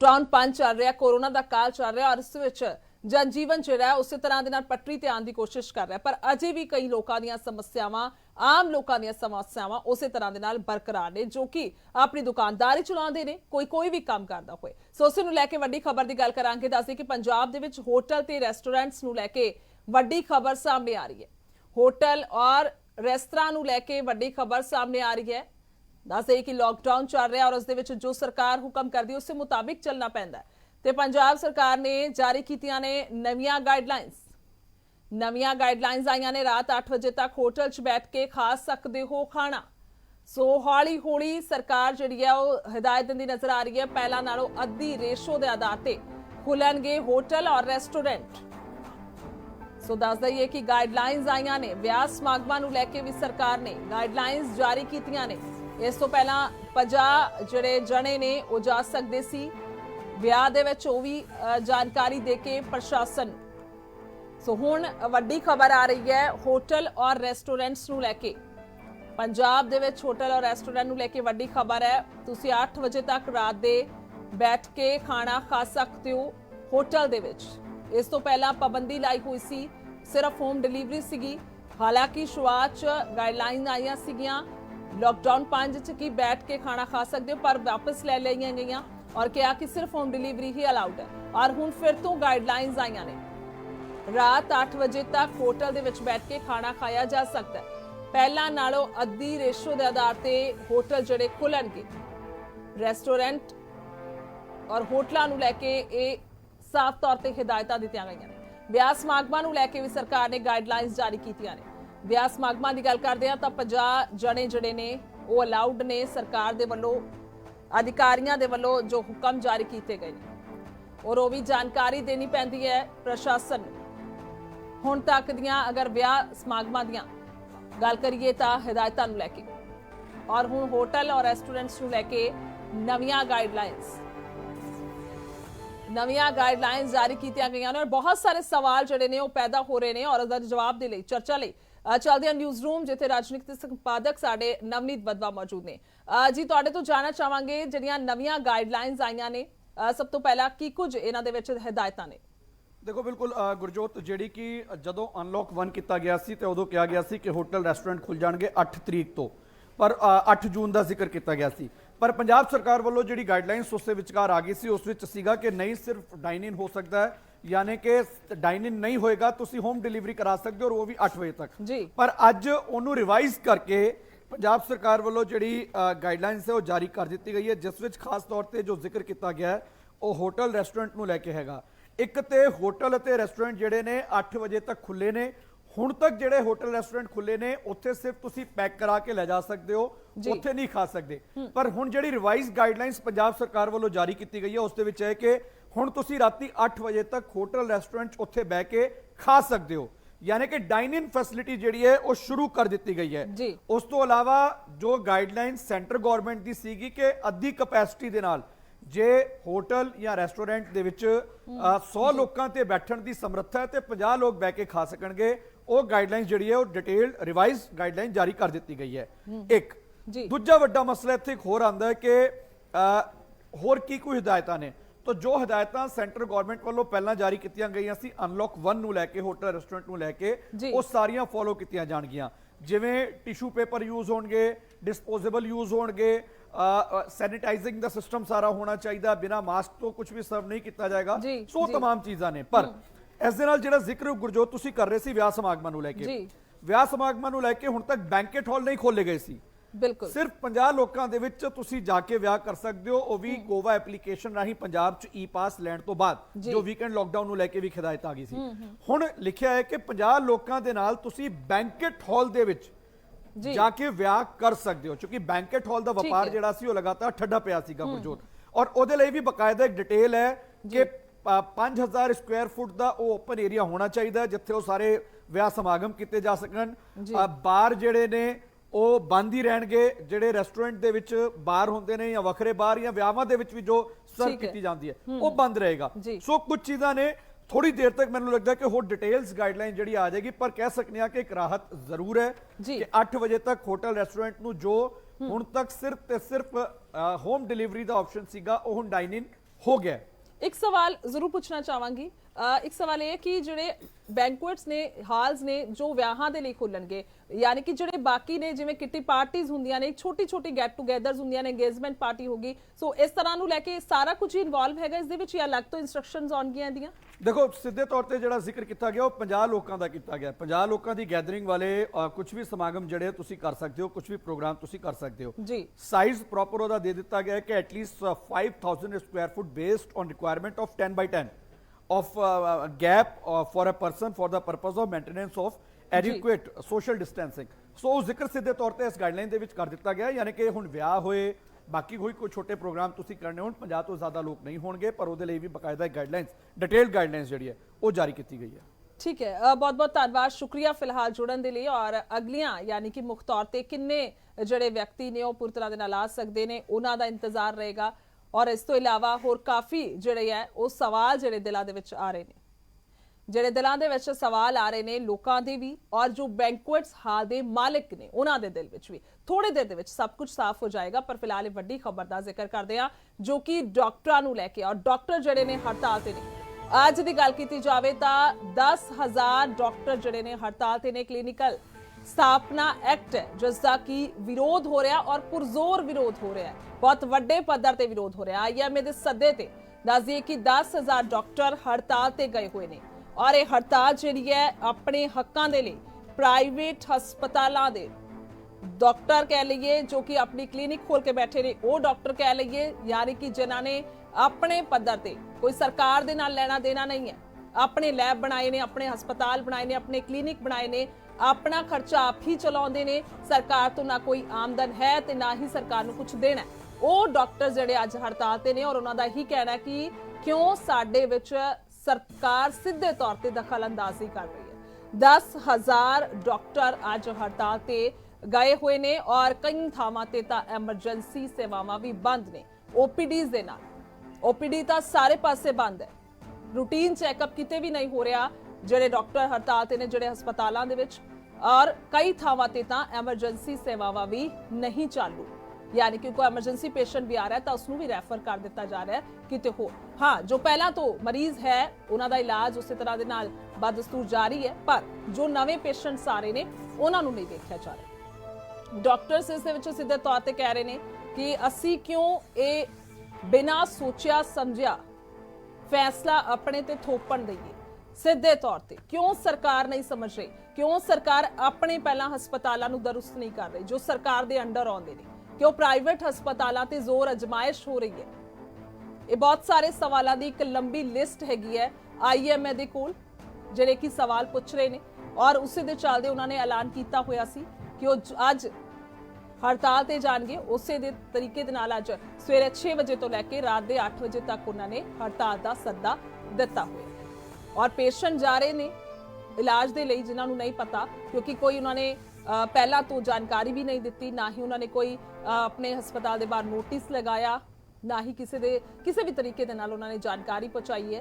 Lockdown 5 चल रहा, corona का काल चल रहा और इस जनजीवन जो है उस तरह के पटरी ते आने की कोशिश कर रहा है, पर अजे भी कई लोगों दी समस्यावां आम लोगों दी समस्यावां उस तरह के बरकरार ने जो कि अपनी दुकानदारी चलाते हैं, कोई भी काम करता होए। सो उस नूं लैके वड्डी खबर की गल करांगे। दस्सदे कि पंजाब दे विच होटल ते रेस्टोरेंट्स नूं लैके वड्डी खबर सामने आ रही है। होटल और रेस्तरां नूं लैके वड्डी खबर सामने आ रही है। दस्सदे कि लॉकडाउन चल रहा और उस दे विच जो सरकार हुक्म करदी उस मुताबिक चलना पैंदा है। ते पंजाब सरकार ने जारी कीतियां ने नवीं गाइडलाइंस आईयां ने। रात 8 बजे तक होटल च बैठ के खा सकते हो खाना। सो हौली हौली सरकार जिहड़ी है वो हिदायत दिंदी नजर आ रही है। पहला नालों अद्धी रेशो के आधार पर खुलणगे होटल और रेस्टोरेंट। सो दस दईए कि गाइडलाइंस आईयां ने। ब्याह समागमां नूं लैके भी सरकार ने गाइडलाइंस जारी कीतियां ने। इस तो पहला 50 जिहड़े जने ने वो जा सकते सी ਵਿਆਹ ਦੇ ਵਿੱਚ ਉਹ ਵੀ जानकारी देके प्रशासन। सो हुण वड्डी खबर आ रही है होटल और रेस्टोरेंट्स नूं लैके। पंजाब दे विच होटल और रेस्टोरेंट नूं लैके वड्डी खबर है। तुसीं 8 बजे तक रात दे बैठ के खाना खा सकते हो होटल दे विच। इस तो पहला पाबंदी लाई हुई सी, सिर्फ होम डिलीवरी सीगी। हालांकि शुरुआत च गाइडलाइन आईयां सीगियां लॉकडाउन 5 च कि बैठ के खाना खा सकते हो, पर वापस ले लईयां गईयां और कहा कि सिर्फ होम डिलीवरी ही अलाउड है। और हुण फिर तो गाइडलाइंस आईयां ने। रात 8 बजे तक होटल दे विच बैठ के खाना खाया जा सकता है। पहला नालों अद्धी रेशो के आधार पर होटल जिहड़े खुलणगे। रेस्टोरेंट और होटलों नूं लैके साफ तौर पर हिदायतां दित्तियां गईयां ने। ब्याह समागमां नूं लैके भी सरकार ने गाइडलाइंस जारी कीतियां ने। ब्याह समागमां दी गल करदे हां तां 50 जने जिहड़े ने वो अलाउड ने। सरकार दे वल्लों अधिकारियों के वलों जो हुक्म जारी किए गए और वो भी जानकारी देनी पैंदी है प्रशासन। हुण तक दियां अगर ब्याह समागमां दियां गल करिए तां हिदायतां नूं लैके और हुण होटल और रेस्टोरेंट्स नूं लैके नवीं गाइडलाइंस जारी कीतियां गईयां ने। और बहुत सारे सवाल जिहड़े ने वो पैदा हो रहे हैं और उसका जवाब दे लई चर्चा लई चलते हैं न्यूज़ रूम, जिथे राजनीतिक संपादक साडे नवनीत बदवा मौजूद ने। जी तुहाडे तो जानना चाहांगे जिहड़ियां नवीं गाइडलाइंस आईयां ने, सब तो पहला की कुछ इन्हां दे विच हिदायतां ने? देखो बिल्कुल गुरजोत, जिहड़ी कि जदों अनलॉक 1 किया गया सी ते उदों कहा गया सी कि होटल रेस्टोरेंट खुल जाणगे 8 तरीक तो, पर 8 जून का जिक्र किया गया सी। पर पंजाब सरकार वालों जिहड़ी गाइडलाइंस उस विचकार आ गई सी, उस विच सीगा कि नहीं सिर्फ डाइन इन हो सकता है, यानी कि डाइन इन नहीं होएगा, तुसी होम डिलीवरी करा सकते हो और वो भी 8 बजे तक जी। पर अज उन्होंने रिवाइज करके पंजाब सरकार वालों जिहड़ी गाइडलाइंस है वो जारी कर दी गई है, जिस विच खास तौर पर जो जिक्र किया गया है वो होटल रेस्टोरेंट नूं लैके हैगा। एक तो होटल और रेस्टोरेंट जिहड़े ने 8 बजे तक खुले ने। हुण तक जिहड़े होटल रेस्टोरेंट खुले ने उत्थे सिर्फ तुसी पैक करा के ले जा सकते हो, उत्थे नहीं खा सकते। पर हुण जिहड़ी रिवाइज गाइडलाइंस पंजाब सरकार वालों जारी की गई है उस दे विच है कि हुण तुसी राती 8 बजे तक होटल रेस्टोरेंट उत्थे बह के खा सकते हो, यानी कि डाइन इन फैसिलिटी जिहड़ी है वो शुरू कर दी गई है। उस तो अलावा जो गाइडलाइन सेंटर गवर्नमेंट की सीगी कि अद्धी कैपेसिटी दे नाल जे होटल या रेस्टोरेंट दे विच 100 लोगों ते बैठण की समर्थ है तो 50 लोग बह के खा सकणगे, वो गाइडलाइन जिहड़ी है वो डिटेल रिवाइज गाइडलाइन जारी कर दी गई है। एक दूजा वड्डा मसला इत्थे एक होर आंदा है कि होर की कोई हिदायतां ने। तो जो हिदायतां सेंटर गवर्नमेंट वालों पहला जारी कीतियां गईयां सी अनलॉक 1 नूं लैके होटल रेस्टोरेंट नूं लैके वो सारियां फॉलो कीतियां जाणगियां। जिवें टिशू पेपर यूज होणगे, डिस्पोजेबल यूज होणगे, सैनिटाइजिंग का सिस्टम सारा होना चाहिए, बिना मास्क तो कुछ भी सर्व नहीं किया जाएगा। सो तमाम चीज़ां ने। पर इस दे नाल जिहड़ा जिक्र गुरजोत तुसीं कर रहे सी ब्याह समागमां नूं लैके, ब्याह समागमां नूं लैके हुण तक बैंकेट हॉल नहीं खोले गए सी। बिल्कुल सिर्फ 50 लोगों के विच तुसीं जाके ब्याह कर सकते हो, वो भी गोवा एप्लीकेशन राही पंजाब च ई पास लैण तो बाद, जो वीकेंड लॉकडाउन नूं लैके भी हिदायत आ गई सी। हुण लिखिया है कि 50 लोगों के नाल तुसीं बैंकेट हॉल दे विच जाके ब्याह कर सकते हो, क्योंकि बैंकेट हॉल का व्यापार जिहड़ा सी वो लगातार ठंडा पिया सीगा गुरजोत। और उहदे लई भी बकायदा एक डिटेल है कि 5000 स्क्वायर फुट का वो ओपन एरिया होना चाहिए जिथे वो सारे ब्याह समागम किए जा सकन। बार जिहड़े ने वो बंद ही रहणगे, जिहड़े रेस्टोरेंट दे विच बार होंदे ने या वखरे बार या ब्याहां दे विच भी जो सर्व की जाती है वो बंद रहेगा। सो कुछ चीज़ां ने थोड़ी देर तक मैंने लगता है कि होर डिटेल्स गाइडलाइन जी आ जाएगी, पर कह सकते हैं कि एक राहत जरूर है कि 8 बजे तक होटल रेस्टोरेंट नूं जो हुण तक सिर्फ होम डिलीवरी का ऑप्शन सीगा वो हुण डाइन इन हो गया है। एक सवाल जरूर पूछना चाहांगी। एक सवाल ये कि ਜਿਹੜੇ ਬੈਂਕੁਏਟਸ ਨੇ ਹਾਲਸ ਨੇ ਜੋ ਵਿਆਹਾਂ ਦੇ ਲਈ ਖੁੱਲਣਗੇ ਯਾਨੀ ਕਿ ਜਿਹੜੇ ਬਾਕੀ ਨੇ ਜਿਵੇਂ ਕਿੱਟੀ ਪਾਰਟੀਆਂ ਹੁੰਦੀਆਂ ਨੇ ਛੋਟੀ ਛੋਟੀ ਗੈਟ ਟੂਗੇਦਰਸ ਹੁੰਦੀਆਂ ਨੇ ਇੰਗੇਜਮੈਂਟ ਪਾਰਟੀ ਹੋਗੀ ਸੋ ਇਸ ਤਰ੍ਹਾਂ ਨੂੰ ਲੈ ਕੇ ਸਾਰਾ ਕੁਝ ਇਨਵੋਲਵ ਹੈਗਾ ਇਸ ਦੇ ਵਿੱਚ ਜਾਂ ਅਲੱਗ ਤੋਂ ਇਨਸਟਰਕਸ਼ਨਸ ਆਉਣਗੀਆਂ ਇਹਦੀਆਂ। देखो सीधे तौर पर जो जिक्र किया गया वो 50 लोगों का किया गया 50 लोगों की गैदरिंग वाले कुछ भी समागम जड़े तुसी कर सकते हो कुछ भी प्रोग्राम तुसी कर सकते हो जी साइज प्रॉपर ओदा दे दिता गया है कि at least 5000 square foot based on requirement of 10 by 10 of gap for a person for the purpose of maintenance of adequate social distancing so ਜ਼ਿਕਰ ਸਿੱਧੇ ਤੌਰ ਤੇ ਇਸ ਗਾਈਡਲਾਈਨ ਦੇ ਵਿੱਚ ਕਰ ਦਿੱਤਾ ਗਿਆ ਯਾਨੀ ਕਿ ਹੁਣ ਵਿਆਹ ਹੋਏ ਬਾਕੀ ਕੋਈ ਛੋਟੇ ਪ੍ਰੋਗਰਾਮ ਤੁਸੀਂ ਕਰਨੇ ਹੋਣ 50 ਤੋਂ ਜ਼ਿਆਦਾ ਲੋਕ ਨਹੀਂ ਹੋਣਗੇ ਪਰ ਉਹਦੇ ਲਈ ਵੀ ਬਕਾਇਦਾ ਗਾਈਡਲਾਈਨਸ ਡਿਟੇਲਡ ਗਾਈਡਲਾਈਨਸ ਜਿਹੜੀ ਹੈ ਉਹ ਜਾਰੀ ਕੀਤੀ ਗਈ ਹੈ। ठीक है बहुत बहुत धन्यवाद शुक्रिया फिलहाल जुड़न दे लिए और अगलियां यानी कि मुख तौर ते किन्ने ਜਿਹੜੇ ਵਿਅਕਤੀ ਨੇ ਉਹ ਪੂਰੀ ਤਰ੍ਹਾਂ ਦੇ ਨਾਲ ਆ ਸਕਦੇ ਨੇ ਉਹਨਾਂ ਦਾ ਇੰਤਜ਼ਾਰ ਰਹੇਗਾ ਔਰ ਇਸ ਤੋਂ ਇਲਾਵਾ ਹੋਰ ਕਾਫੀ ਜਿਹੜੇ ਹੈ ਉਹ ਸਵਾਲ ਜਿਹੜੇ ਦਿਲਾਂ ਦੇ ਵਿੱਚ ਆ ਰਹੇ ਨੇ ਜਿਹੜੇ ਦਿਲਾਂ ਦੇ ਵਿੱਚ ਸਵਾਲ ਆ ਰਹੇ ਨੇ ਲੋਕਾਂ ਦੇ ਵੀ ਔਰ ਜੋ ਬੈਂਕੁਏਟਸ ਹਾਲ ਦੇ ਮਾਲਕ ਨੇ ਉਹਨਾਂ ਦੇ ਦਿਲ ਵਿੱਚ ਵੀ ਥੋੜੇ ਦੇਰ ਦੇ ਵਿੱਚ ਸਭ ਕੁਝ ਸਾਫ਼ ਹੋ ਜਾਏਗਾ ਪਰ ਫਿਲਹਾਲ ਇਹ ਵੱਡੀ ਖਬਰ ਦਾ ਜ਼ਿਕਰ ਕਰਦੇ ਆ ਜੋ ਕਿ ਡਾਕਟਰਾਂ ਨੂੰ ਲੈ ਕੇ ਔਰ ਡਾਕਟਰ ਜਿਹੜੇ ਨੇ ਹੜਤਾਲ ਤੇ ਨੇ ਅੱਜ ਦੀ ਗੱਲ ਕੀਤੀ ਜਾਵੇ ਤਾਂ 10,000 ਡਾਕਟਰ ਜਿਹੜੇ ਨੇ ਹੜਤਾਲ ਤੇ ਨੇ ਕਲੀਨਿਕਲ ਸਥਾਪਨਾ ਐਕਟ ਹੈ ਜਿਸ ਦਾ ਕਿ ਵਿਰੋਧ ਹੋ ਰਿਹਾ ਔਰ ਪੁਰਜ਼ੋਰ ਵਿਰੋਧ ਹੋ ਰਿਹਾ ਬਹੁਤ ਵੱਡੇ ਪੱਧਰ ਤੇ ਵਿਰੋਧ ਹੋ ਰਿਹਾ ਆਈਐਮਏ ਦੇ ਸੱਦੇ ਤੇ ਦੱਸਦੀਏ ਕਿ 10,000 ਡਾਕਟਰ ਹੜਤਾਲ ਤੇ ਗਏ ਹੋਏ ਨੇ ਔਰ ਇਹ ਹੜਤਾਲ ਜਿਹੜੀ ਹੈ ਆਪਣੇ ਹੱਕਾਂ ਦੇ ਲਈ ਪ੍ਰਾਈਵੇਟ ਹਸਪਤਾਲਾਂ ਦੇ ਡਾਕਟਰ ਕਹਿ ਲਈਏ ਜੋ ਕਿ ਆਪਣੀ ਕਲੀਨਿਕ ਖੋਲ ਕੇ ਬੈਠੇ ਨੇ ਉਹ ਡਾਕਟਰ ਕਹਿ ਲਈਏ ਯਾਨੀ ਕਿ ਜਿਨ੍ਹਾਂ ਨੇ ਆਪਣੇ ਪੱਧਰ ਤੇ ਕੋਈ ਸਰਕਾਰ ਦੇ ਨਾਲ ਲੈਣਾ ਦੇਣਾ ਨਹੀਂ ਹੈ ਆਪਣੇ ਲੈਬ ਬਣਾਏ ਨੇ ਆਪਣੇ ਹਸਪਤਾਲ ਬਣਾਏ ਨੇ ਆਪਣੇ ਕਲੀਨਿਕ ਬਣਾਏ ਨੇ ਆਪਣਾ ਖਰਚਾ ਆਪ ਹੀ ਚਲਾਉਂਦੇ ਨੇ ਸਰਕਾਰ ਤੋਂ ਨਾ ਕੋਈ ਆਮਦਨ ਹੈ ਤੇ ਨਾ ਹੀ ਸਰਕਾਰ ਨੂੰ ਕੁਝ ਦੇਣਾ ਉਹ ਡਾਕਟਰ ਜਿਹੜੇ ਅੱਜ ਹੜਤਾਲ ਤੇ ਨੇ ਔਰ ਉਹਨਾਂ ਦਾ ਇਹੀ ਕਹਿਣਾ ਕਿ ਕਿਉਂ ਸਾਡੇ ਵਿੱਚ ਸਰਕਾਰ ਸਿੱਧੇ ਤੌਰ ਤੇ ਦਖਲਅੰਦਾਜ਼ੀ ਕਰ ਰਹੀ ਹੈ 10,000 ਡਾਕਟਰ ਅੱਜ ਹੜਤਾਲ ਤੇ ਗਏ ਹੋਏ ਨੇ ਔਰ ਕਈ ਥਾਵਾਂ ਤੇ ਤਾਂ ਐਮਰਜੈਂਸੀ ਸੇਵਾਵਾਂ ਵੀ ਬੰਦ ਨੇ ਓਪੀਡੀਜ਼ ਦੇ ਨਾਲ ਓਪੀਡੀ ਤਾਂ ਸਾਰੇ ਪਾਸੇ ਬੰਦ ਹੈ ਰੂਟੀਨ ਚੈੱਕਅਪ ਕਿਤੇ ਵੀ ਨਹੀਂ ਹੋ ਰਿਹਾ ਜਿਹੜੇ ਡਾਕਟਰ ਹੜਤਾਲ ਤੇ ਨੇ ਜਿਹੜੇ ਹਸਪਤਾਲਾਂ ਦੇ ਵਿੱਚ ਔਰ ਕਈ ਥਾਵਾਂ ਤੇ ਤਾਂ ਐਮਰਜੈਂਸੀ ਸੇਵਾਵਾਂ ਵੀ ਨਹੀਂ ਚਾਲੂ यानी कि कोई एमरजेंसी पेशेंट भी आ रहा है तो उसनू भी रैफर कर दिता जा रहा है किते हो हाँ जो पहला तो मरीज है उन्हां दा इलाज उस तरह दे नाल बदस्तूर जारी है पर जो नवे पेशेंट्स आ रहे ने उन्हां नू नहीं देखा जा रहा डॉक्टर्स इस दे विच सीधे तौर ते कह रहे ने कि असी क्यों ए बिना सोचिया समझिया फैसला अपने ते थोपण दईए सीधे तौर ते क्यों सरकार नहीं समझ रही क्यों सरकार अपने पहला हस्पतालां नू दुरुस्त नहीं कर रही जो सरकार दे अंडर आउंदे ने कि प्राइवेट हस्पतालों ते जोर अजमाइश हो रही है ये बहुत सारे सवालों की एक लंबी लिस्ट हैगी है आईएमए दे कोल जिहड़े कि सवाल पूछ रहे ने और उसे दे चलदे उन्होंने ऐलान किया होया सी कि वो अज हड़ताल ते जाणगे उसे दे तरीके दे नाल अज सवेरे 6 बजे तो लैके रात के 8 बजे तक उन्होंने हड़ताल का सद्दा दिता होया और पेशेंट जा रहे ने इलाज दे लई जिन्हां नूं नहीं पता क्योंकि कोई उन्होंने पहला तो जानकारी भी नहीं दी ना ही उन्होंने कोई अपने हस्पताल के बाहर नोटिस लगाया ना ही किसी भी तरीके दे नाल उन्होंने जानकारी पहुंचाई है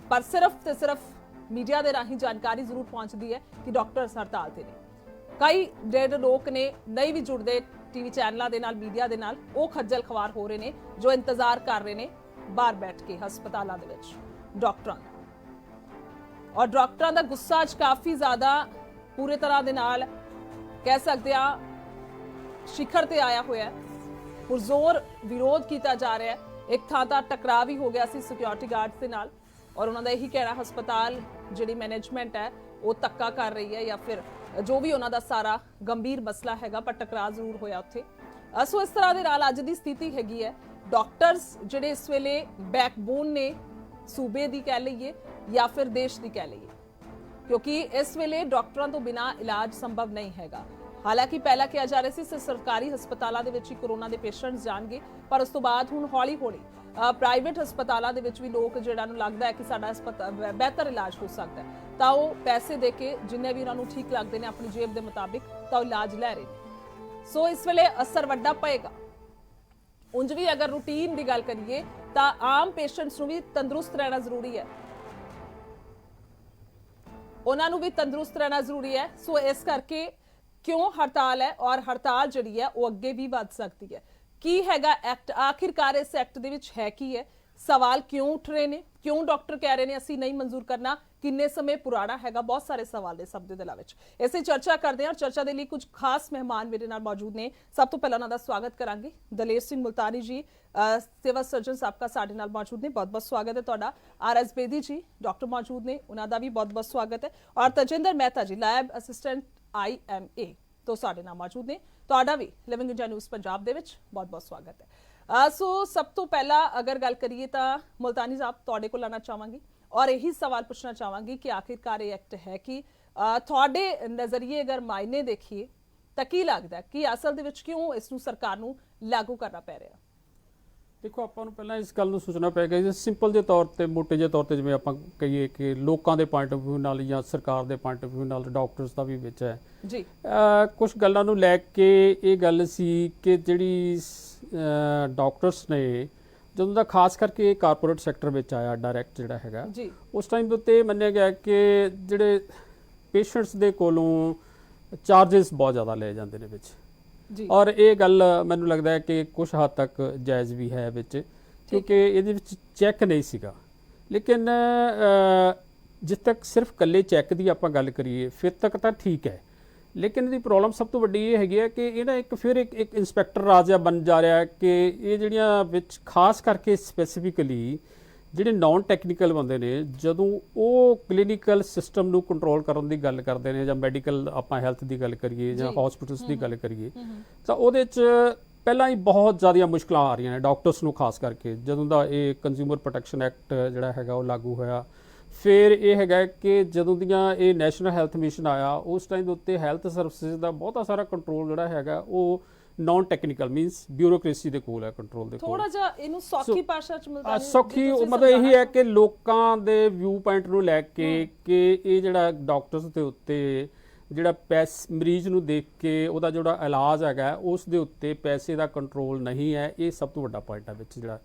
पर सिर्फ ते सिर्फ मीडिया के राही जानकारी जरूर पहुंचती है कि डॉक्टर्स हड़ताल ते ने कई डेढ़ लोग ने नहीं भी जुड़ते टीवी चैनलों के नाल मीडिया के नाल वो खज्जल खवार हो रहे हैं जो इंतजार कर रहे हैं बाहर बैठ के हस्पतालों के विच डॉक्टरां और डॉक्टरां दा गुस्सा अज काफ़ी ज़्यादा पूरे तरह दे नाल कह सकते हैं शिखर ते आया हुआ है पुरजोर विरोध किया जा रहा है एक थां तां टकराव भी हो गया सी सिक्योरिटी गार्ड्स दे नाल और उन्हों का यही कहना हस्पताल जिहड़ी मैनेजमेंट है वो धक्का कर रही है या फिर जो भी उन्हों का सारा गंभीर मसला हैगा पर टकराव जरूर होया उत्थे सो इस तरह दे नाल अज दी स्थिति हैगी है डॉक्टर्स जिहड़े इस वेले बैकबोन ने सूबे दी कह लईए या फिर देश दी कह लईए क्योंकि इस वेले डॉक्टरों तो बिना इलाज संभव नहीं हैगा हालांकि पहला कहा जा रहा सी सरकारी हस्पतालों के विच ही कोरोना के पेशेंट्स जाणगे पर उस तो बाद हुण हौली हौली प्राइवेट हस्पतालों के विच भी लोग जिहड़ा नूं लगदा है कि साडा बेहतर इलाज हो सकता है तो वो पैसे दे के जिन्ने भी उन्होंने ठीक लगते हैं अपनी जेब के मुताबिक तो इलाज लै रहे हैं सो इस वेले असर वड्डा पएगा उंज भी अगर रूटीन की गल करिए तो आम पेशेंट्स नूं भी तंदुरुस्त रहना जरूरी है उन्होंने भी तंदुरुस्त रहना जरूरी है सो इस करके क्यों हड़ताल है और हड़ताल जिहड़ी है वो अगे भी वध सकती है की हैगा एक्ट आखिरकार इस एक्ट दे विच है की है सवाल क्यों उठ रहे ने, क्यों डॉक्टर कह रहे ने ਅਸੀਂ नहीं मंजूर करना, किन्ने समय पुराना हैगा, बहुत सारे सवाल ने सब दे दिलों विच। इसे चर्चा करते हैं और चर्चा के लिए कुछ खास मेहमान मेरे नाल मौजूद ने। सब तो पहला उन्हां दा स्वागत करांगे दलेर सिंह मुल्तानी जी, सिविल सर्जन साबका साडे नाल मौजूद ने, बहुत बहुत स्वागत है तुहाडा। RS बेदी जी डॉक्टर मौजूद ने, उन्हां दा भी बहुत बहुत स्वागत है। और तजिंदर मेहता जी लैब असिस्टेंट IMA तो साडे नाल मौजूद ने, तुहाडा भी लिविंग इंडिया न्यूज़ पंजाब दे विच बहुत बहुत स्वागत है। सो सब तो पहला अगर गल करिए तो मुल्तानी साहब तुहाडे कोल आना चाहांगी और यही सवाल पूछना चाहांगी कि आखिरकार ये एक्ट है कि तुहाडे नज़रिए अगर मायने देखिए तो की लगता है कि असल दे विच क्यों इसनूं सरकार नूं लागू करना पै रहा? देखो ਆਪਾਂ ਨੂੰ ਪਹਿਲਾਂ ਇਸ ਗੱਲ ਨੂੰ ਸੋਚਣਾ ਪਏਗਾ ਜੀ, ਸਿੰਪਲ ਜਿਹੇ ਤੌਰ ਤੇ ਮੋਟੇ ਜਿਹੇ ਤੌਰ ਤੇ ਜਿਵੇਂ ਆਪਾਂ ਕਹੀਏ ਕਿ ਲੋਕਾਂ ਦੇ ਪੁਆਇੰਟ ਆਫ ਵਿਊ ਨਾਲ ਜਾਂ ਸਰਕਾਰ ਦੇ ਪੁਆਇੰਟ ਆਫ ਵਿਊ ਨਾਲ ਡਾਕਟਰਸ ਦਾ ਵੀ ਵਿੱਚ ਹੈ ਜੀ। ਕੁਝ ਗੱਲਾਂ ਨੂੰ ਲੈ ਕੇ ਇਹ ਗੱਲ ਸੀ ਕਿ ਜਿਹੜੀ ਡਾਕਟਰਸ ਨੇ ਜਦੋਂ ਦਾ ਖਾਸ ਕਰਕੇ ਕਾਰਪੋਰੇਟ ਸੈਕਟਰ ਵਿੱਚ ਆਇਆ ਡਾਇਰੈਕਟ ਜਿਹੜਾ ਹੈਗਾ ਜੀ, ਉਸ ਟਾਈਮ ਦੇ ਉੱਤੇ ਮੰਨਿਆ ਗਿਆ ਕਿ ਜਿਹੜੇ ਪੇਸ਼ੈਂਟਸ ਦੇ ਕੋਲੋਂ ਚਾਰजेस ਬਹੁਤ ਜ਼ਿਆਦਾ ਲਏ ਜਾਂਦੇ ਨੇ ਵਿੱਚ ਜੀ। ਔਰ ਇਹ ਗੱਲ ਮੈਨੂੰ ਲੱਗਦਾ ਹੈ ਕਿ ਕੁਝ ਹੱਦ ਤੱਕ ਜਾਇਜ਼ ਵੀ ਹੈ ਵਿੱਚ, ਕਿਉਂਕਿ ਇਹਦੇ ਵਿੱਚ ਚੈੱਕ ਨਹੀਂ ਸੀਗਾ। ਲੇਕਿਨ ਜਿਸ ਤੱਕ ਸਿਰਫ ਕੱਲੇ ਚੈੱਕ ਦੀ ਆਪਾਂ ਗੱਲ ਕਰੀਏ ਫਿਰ ਤੱਕ ਤਾਂ ਠੀਕ ਹੈ, ਲੇਕਿਨ ਇਹਦੀ ਪ੍ਰੋਬਲਮ ਸਭ ਤੋਂ ਵੱਡੀ ਇਹ ਹੈਗੀ ਹੈ ਕਿ ਇਹ ਨਾ ਇੱਕ ਇੰਸਪੈਕਟਰ ਰਾਜ ਜਿਹਾ ਬਣ ਜਾ ਰਿਹਾ ਕਿ ਇਹ ਜਿਹੜੀਆਂ ਵਿੱਚ ਖਾਸ ਕਰਕੇ ਸਪੈਸੀਫਿਕਲੀ ਜਿਹੜੇ ਨਾਨ ਟੈਕਨੀਕਲ ਬੰਦੇ ਨੇ ਜਦੋਂ ਉਹ ਕਲੀਨਿਕਲ ਸਿਸਟਮ ਨੂੰ ਕੰਟਰੋਲ ਕਰਨ ਦੀ ਗੱਲ ਕਰਦੇ ਨੇ ਜਾਂ ਮੈਡੀਕਲ ਆਪਾਂ ਹੈਲਥ ਦੀ ਗੱਲ ਕਰੀਏ ਜਾਂ ਹਸਪੀਟਲਸ ਦੀ ਗੱਲ ਕਰੀਏ ਤਾਂ ਉਹਦੇ 'ਚ ਪਹਿਲਾਂ ਹੀ ਬਹੁਤ ਜ਼ਿਆਦੀਆਂ ਮੁਸ਼ਕਲਾਂ ਆ ਰਹੀਆਂ ਨੇ ਡਾਕਟਰਸ ਨੂੰ, ਖਾਸ ਕਰਕੇ ਜਦੋਂ ਦਾ ਇਹ ਕੰਜ਼ਿਊਮਰ ਪ੍ਰੋਟੈਕਸ਼ਨ ਐਕਟ ਜਿਹੜਾ ਹੈਗਾ ਉਹ ਲਾਗੂ ਹੋਇਆ। ਫਿਰ ਇਹ ਹੈਗਾ ਕਿ ਜਦੋਂ ਦੀਆਂ ਇਹ ਨੈਸ਼ਨਲ ਹੈਲਥ ਮਿਸ਼ਨ ਆਇਆ ਉਸ ਟਾਈਮ ਦੇ ਉੱਤੇ ਹੈਲਥ ਸਰਵਿਸਿਜ਼ ਦਾ ਬਹੁਤਾ ਸਾਰਾ ਕੰਟਰੋਲ ਜਿਹੜਾ ਹੈਗਾ ਉਹ ਨॉन ਟੈਕਨੀਕਲ ਮੀਨਸ ਬਿਊਰੋਕ੍ਰੇਸੀ ਦੇ ਕੋਲ ਹੈ, ਕੰਟਰੋਲ ਦੇ ਕੋਲ। ਥੋੜਾ ਜਿਹਾ ਇਹਨੂੰ ਸੌਖੀ ਭਾਸ਼ਾ ਚ ਮਿਲਦਾ ਸੌਖੀ ਮਤਲਬ ਇਹੀ ਹੈ ਕਿ ਲੋਕਾਂ ਦੇ ਵਿਊ ਪੁਆਇੰਟ ਨੂੰ ਲੈ ਕੇ ਕਿ ਇਹ ਜਿਹੜਾ ਡਾਕਟਰਸ ਦੇ ਉੱਤੇ ਜਿਹੜਾ ਮਰੀਜ਼ ਨੂੰ ਦੇਖ ਕੇ ਉਹਦਾ ਜਿਹੜਾ ਇਲਾਜ ਹੈਗਾ ਉਸ ਦੇ ਉੱਤੇ ਪੈਸੇ ਦਾ ਕੰਟਰੋਲ ਨਹੀਂ ਹੈ, ਇਹ ਸਭ ਤੋਂ ਵੱਡਾ ਪੁਆਇੰਟ ਹੈ ਵਿੱਚ ਜਿਹੜਾ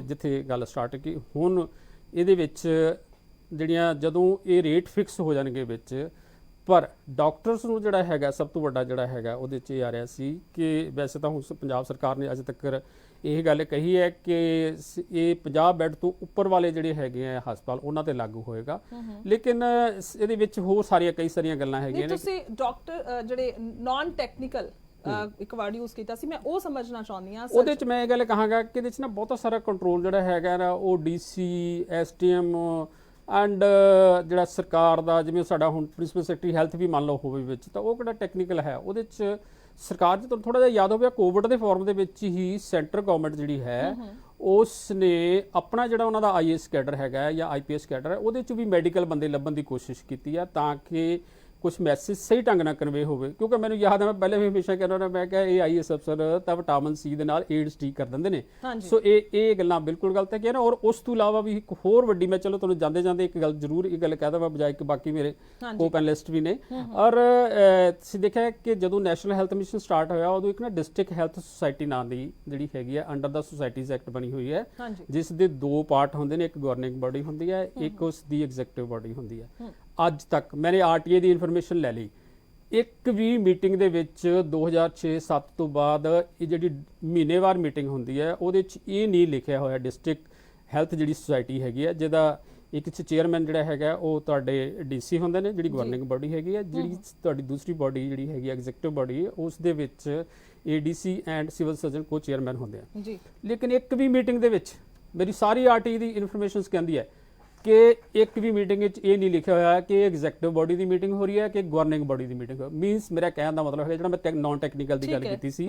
ਜਿੱਥੇ ਗੱਲ ਸਟਾਰਟ ਕੀ ਹੁਣ ਇਹਦੇ ਵਿੱਚ ਜਿਹੜੀਆਂ ਜਦੋਂ ਇਹ ਰੇਟ ਫਿਕਸ ਹੋ ਜਾਣਗੇ ਵਿੱਚ, ਪਰ ਡਾਕਟਰਸ ਨੂੰ ਜਿਹੜਾ ਹੈਗਾ ਸਭ ਤੋਂ ਵੱਡਾ ਜਿਹੜਾ ਹੈਗਾ ਉਹਦੇ 'ਚ ਇਹ ਆ ਰਿਹਾ ਸੀ ਕਿ ਵੈਸੇ ਤਾਂ ਹੁਣ ਪੰਜਾਬ ਸਰਕਾਰ ਨੇ ਅਜੇ ਤੱਕ ਇਹ ਗੱਲ ਕਹੀ ਹੈ ਕਿ ਇਹ 50 ਬੈੱਡ ਤੋਂ ਉੱਪਰ ਵਾਲੇ ਜਿਹੜੇ ਹੈਗੇ ਆ ਹਸਪਤਾਲ ਉਹਨਾਂ ਤੇ ਲਾਗੂ ਹੋਏਗਾ, ਲੇਕਿਨ ਇਹਦੇ ਵਿੱਚ ਹੋਰ ਕਈ ਸਾਰੀਆਂ ਗੱਲਾਂ ਹੈਗੀਆਂ ਨੇ। ਤੁਸੀਂ ਡਾਕਟਰ ਜਿਹੜੇ ਨਾਨ ਟੈਕਨੀਕਲ ਇੱਕ ਵਰਡ ਯੂਜ਼ ਕੀਤਾ ਸੀ, ਮੈਂ ਉਹ ਸਮਝਣਾ ਚਾਹੁੰਦੀ ਹਾਂ। ਉਹਦੇ 'ਚ ਮੈਂ ਇਹ ਗੱਲ ਕਹਾਂਗਾ ਕਿ ਇਹਦੇ 'ਚ ਨਾ ਬਹੁਤਾ ਸਾਰਾ ਕੰਟਰੋਲ ਜਿਹੜਾ ਹੈਗਾ ਨਾ ਉਹ DC SDM ਐਂਡ ਜਿਹੜਾ ਸਰਕਾਰ ਦਾ ਜਿਵੇਂ ਸਾਡਾ ਹੁਣ ਪ੍ਰਿੰਸੀਪਲ ਸੈਕਟਰੀ ਹੈਲਥ ਵੀ ਮੰਨ ਲਓ ਹੋਵੇ ਵਿੱਚ, ਤਾਂ ਉਹ ਕਿਹੜਾ ਟੈਕਨੀਕਲ ਹੈ ਉਹਦੇ 'ਚ ਸਰਕਾਰ ਜੀ ਤੁਹਾਨੂੰ ਥੋੜਾ ਜਿਹਾ ਯਾਦ ਹੋਵੇ ਕੋਵਿਡ ਦੇ ਫਾਰਮ ਦੇ ਵਿੱਚ ਹੀ ਸੈਂਟਰ ਗਵਰਨਮੈਂਟ ਜਿਹੜੀ ਹੈ ਉਸ ਨੇ ਆਪਣਾ ਜਿਹੜਾ ਉਹਨਾਂ ਦਾ IAS ਕੈਡਰ ਹੈਗਾ ਜਾਂ IPS ਕੈਡਰ ਹੈ ਉਹਦੇ 'ਚ ਵੀ ਮੈਡੀਕਲ ਬੰਦੇ ਲੱਭਣ ਦੀ ਕੋਸ਼ਿਸ਼ ਕੀਤੀ ਹੈ ਤਾਂ ਕਿ ਕੁਝ ਮੈਸੇਜ ਸਹੀ ਢੰਗ ਨਾਲ ਕਨਵੇ ਹੋਵੇ। ਕਿਉਂਕਿ ਮੈਨੂੰ ਯਾਦ ਹੈ ਮੈਂ ਪਹਿਲੇ ਵੀ ਹਮੇਸ਼ਾ ਕਹਿੰਦਾ ਹੁੰਦਾ ਮੈਂ ਕਿਹਾ ਇਹ IAS ਅਫਸਰ ਤਾਂ ਵਿਟਾਮਿਨ C ਦੇ ਨਾਲ ਏਡਸ ਠੀਕ ਕਰ ਦਿੰਦੇ ਨੇ, ਸੋ ਇਹ ਗੱਲਾਂ ਬਿਲਕੁਲ ਗਲਤ ਹੈ ਕਿ ਨਾ। ਔਰ ਉਸ ਤੋਂ ਇਲਾਵਾ ਵੀ ਇੱਕ ਹੋਰ ਵੱਡੀ, ਮੈਂ ਚਲੋ ਤੁਹਾਨੂੰ ਜਾਂਦੇ ਜਾਂਦੇ ਇੱਕ ਗੱਲ ਜ਼ਰੂਰ ਇਹ ਗੱਲ ਕਹਿ ਦਵਾਂ ਬਜਾਏ ਕਿ ਬਾਕੀ ਮੇਰੇ ਕੋ ਪੈਨਲਿਸਟ ਵੀ ਨੇ। ਔਰ ਤੁਸੀਂ ਦੇਖਿਆ ਕਿ ਜਦੋਂ ਨੈਸ਼ਨਲ ਹੈਲਥ ਮਿਸ਼ਨ ਸਟਾਰਟ ਹੋਇਆ ਉਦੋਂ ਇੱਕ ਨਾ ਡਿਸਟ੍ਰਿਕਟ ਹੈਲਥ ਸੁਸਾਇਟੀ ਨਾਂ ਦੀ ਜਿਹੜੀ ਹੈਗੀ ਹੈ ਅੰਡਰ ਦਾ ਸੁਸਾਇਟੀਜ਼ ਐਕਟ ਬਣੀ ਹੋਈ ਹੈ, ਜਿਸ ਦੇ 2 ਪਾਰਟ ਹੁੰਦੇ ਨੇ, ਇੱਕ ਗਵਰਨਿੰਗ ਬਾਡੀ ਹੁੰਦੀ ਹੈ, ਇੱਕ ਉਸ ਦੀ ਐਗਜ਼ੈਕਟਿਵ ਬਾਡੀ ਹੁੰਦੀ ਹੈ। ਅੱਜ ਤੱਕ ਮੈंने RTA ਦੀ ਇਨਫੋਰਮੇਸ਼ਨ ਲੈ ਲਈ, ਇੱਕ ਵੀ ਮੀਟਿੰਗ ਦੇ ਵਿੱਚ 2006-07 ਤੋਂ ਬਾਅਦ ਇਹ ਜਿਹੜੀ ਮਹੀਨੇਵਾਰ ਮੀਟਿੰਗ ਹੁੰਦੀ ਹੈ ਉਹਦੇ 'ਚ ਇਹ ਨਹੀਂ ਲਿਖਿਆ ਹੋਇਆ ਡਿਸਟ੍ਰਿਕਟ ਹੈਲਥ ਜਿਹੜੀ ਸੁਸਾਇਟੀ ਹੈਗੀ ਹੈ ਜਿਹਦਾ ਇੱਕ ਚੇਅਰਮੈਨ ਜਿਹੜਾ ਹੈਗਾ ਉਹ ਤੁਹਾਡੇ DC ਹੁੰਦੇ ਨੇ, ਜਿਹੜੀ ਗਵਰਨਿੰਗ ਬਾਡੀ ਹੈਗੀ ਹੈ, ਜਿਹੜੀ ਤੁਹਾਡੀ ਦੂਸਰੀ ਬਾਡੀ ਜਿਹੜੀ ਹੈਗੀ ਐਗਜ਼ੈਕਟਿਵ ਬਾਡੀ ਉਸ ਦੇ ਵਿੱਚ ADC ਐਂਡ ਸਿਵਲ ਸਰਜਨ ਕੋ ਚੇਅਰਮੈਨ ਹੁੰਦੇ ਆ ਜੀ। ਲੇਕਿਨ ਇੱਕ ਵੀ ਮੀਟਿੰਗ ਦੇ ਵਿੱਚ ਮੇਰੀ ਸਾਰੀ RTA ਦੀ ਇਨਫੋਰਮੇਸ਼ਨ ਕਹਿੰਦੀ ਹੈ ਕਿ ਇੱਕ ਵੀ ਮੀਟਿੰਗ ਵਿੱਚ ਇਹ ਨਹੀਂ ਲਿਖਿਆ ਹੋਇਆ ਕਿ ਐਗਜ਼ੈਕਟਿਵ ਬਾਡੀ ਦੀ ਮੀਟਿੰਗ ਹੋ ਰਹੀ ਹੈ ਕਿ ਗਵਰਨਿੰਗ ਬਾਡੀ ਦੀ ਮੀਟਿੰਗ। ਮੀਨਸ ਮੇਰਾ ਕਹਿਣ ਦਾ ਮਤਲਬ ਹੈ ਜਿਹੜਾ ਮੈਂ ਨਾਨ ਟੈਕਨੀਕਲ ਦੀ ਗੱਲ ਕੀਤੀ ਸੀ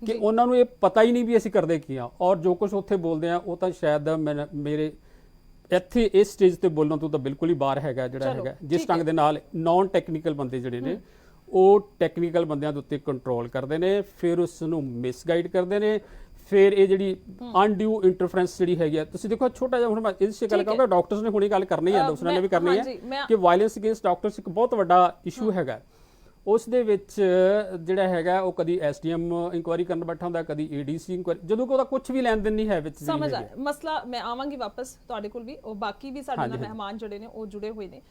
ਕਿ ਉਹਨਾਂ ਨੂੰ ਇਹ ਪਤਾ ਹੀ ਨਹੀਂ ਵੀ ਅਸੀਂ ਕਰਦੇ ਕੀ ਆ, ਔਰ ਜੋ ਕੁਝ ਉੱਥੇ ਬੋਲਦੇ ਆ ਉਹ ਤਾਂ ਸ਼ਾਇਦ ਮੇਰੇ ਇੱਥੇ ਇਸ ਸਟੇਜ ਤੇ ਬੋਲਣ ਤੋਂ ਤਾਂ ਬਿਲਕੁਲ ਹੀ ਬਾਹਰ ਹੈਗਾ ਜਿਹੜਾ ਹੈਗਾ। ਜਿਸ ਢੰਗ ਦੇ ਨਾਲ ਨਾਨ ਟੈਕਨੀਕਲ ਬੰਦੇ ਜਿਹੜੇ ਨੇ ਉਹ ਟੈਕਨੀਕਲ ਬੰਦਿਆਂ ਦੇ ਉੱਤੇ ਕੰਟਰੋਲ ਕਰਦੇ ਨੇ, ਫਿਰ ਉਸ ਨੂੰ ਮਿਸਗਾਈਡ ਕਰਦੇ ਨੇ, ਫਿਰ ਇਹ ਜਿਹੜੀ ਅਨਡਿਊ ਇੰਟਰਫਰੈਂਸ ਜਿਹੜੀ ਹੈਗੀ ਆ। ਤੁਸੀਂ ਦੇਖੋ ਛੋਟਾ ਜਿਹਾ ਹੁਣ ਮੈਂ ਇਸ ਗੱਲ ਕਹਾਂਗਾ, ਡਾਕਟਰਸ ਨੇ ਹੁਣੇ ਗੱਲ ਕਰਨੀ ਹੈ, ਦੂਸਰਿਆਂ ਨੇ ਵੀ ਕਰਨੀ ਹੈ ਕਿ ਵਾਇਲੈਂਸ ਅਗੇਂਸਟ ਡਾਕਟਰਸ ਇੱਕ ਬਹੁਤ ਵੱਡਾ ਇਸ਼ੂ ਹੈਗਾ। ਉਸ ਦੇ ਵਿੱਚ ਜਿਹੜਾ ਹੈਗਾ ਉਹ ਕਦੀ SDM ਇਨਕੁਆਇਰੀ ਕਰਨ ਬੈਠਾ ਹੁੰਦਾ, ਕਦੀ ADC ਇਨਕੁਆਇਰੀ, ਜਦੋਂ ਕਿ ਉਹਦਾ ਕੁਝ ਵੀ ਲੈਣ ਦੇਣ ਨਹੀਂ ਹੈ ਵਿੱਚ। ਸਮਝ ਆ ਮਸਲਾ, ਮੈਂ ਆਵਾਂਗੀ ਵਾਪਸ ਤੁਹਾਡੇ ਕੋਲ ਵੀ, ਉਹ ਬਾਕੀ ਵੀ ਸਾਡੇ ਨਾਲ ਮਹਿਮਾਨ ਜਿਹੜੇ ਨੇ ਉਹ ਜੁੜੇ ਹੋਏ ਨੇ,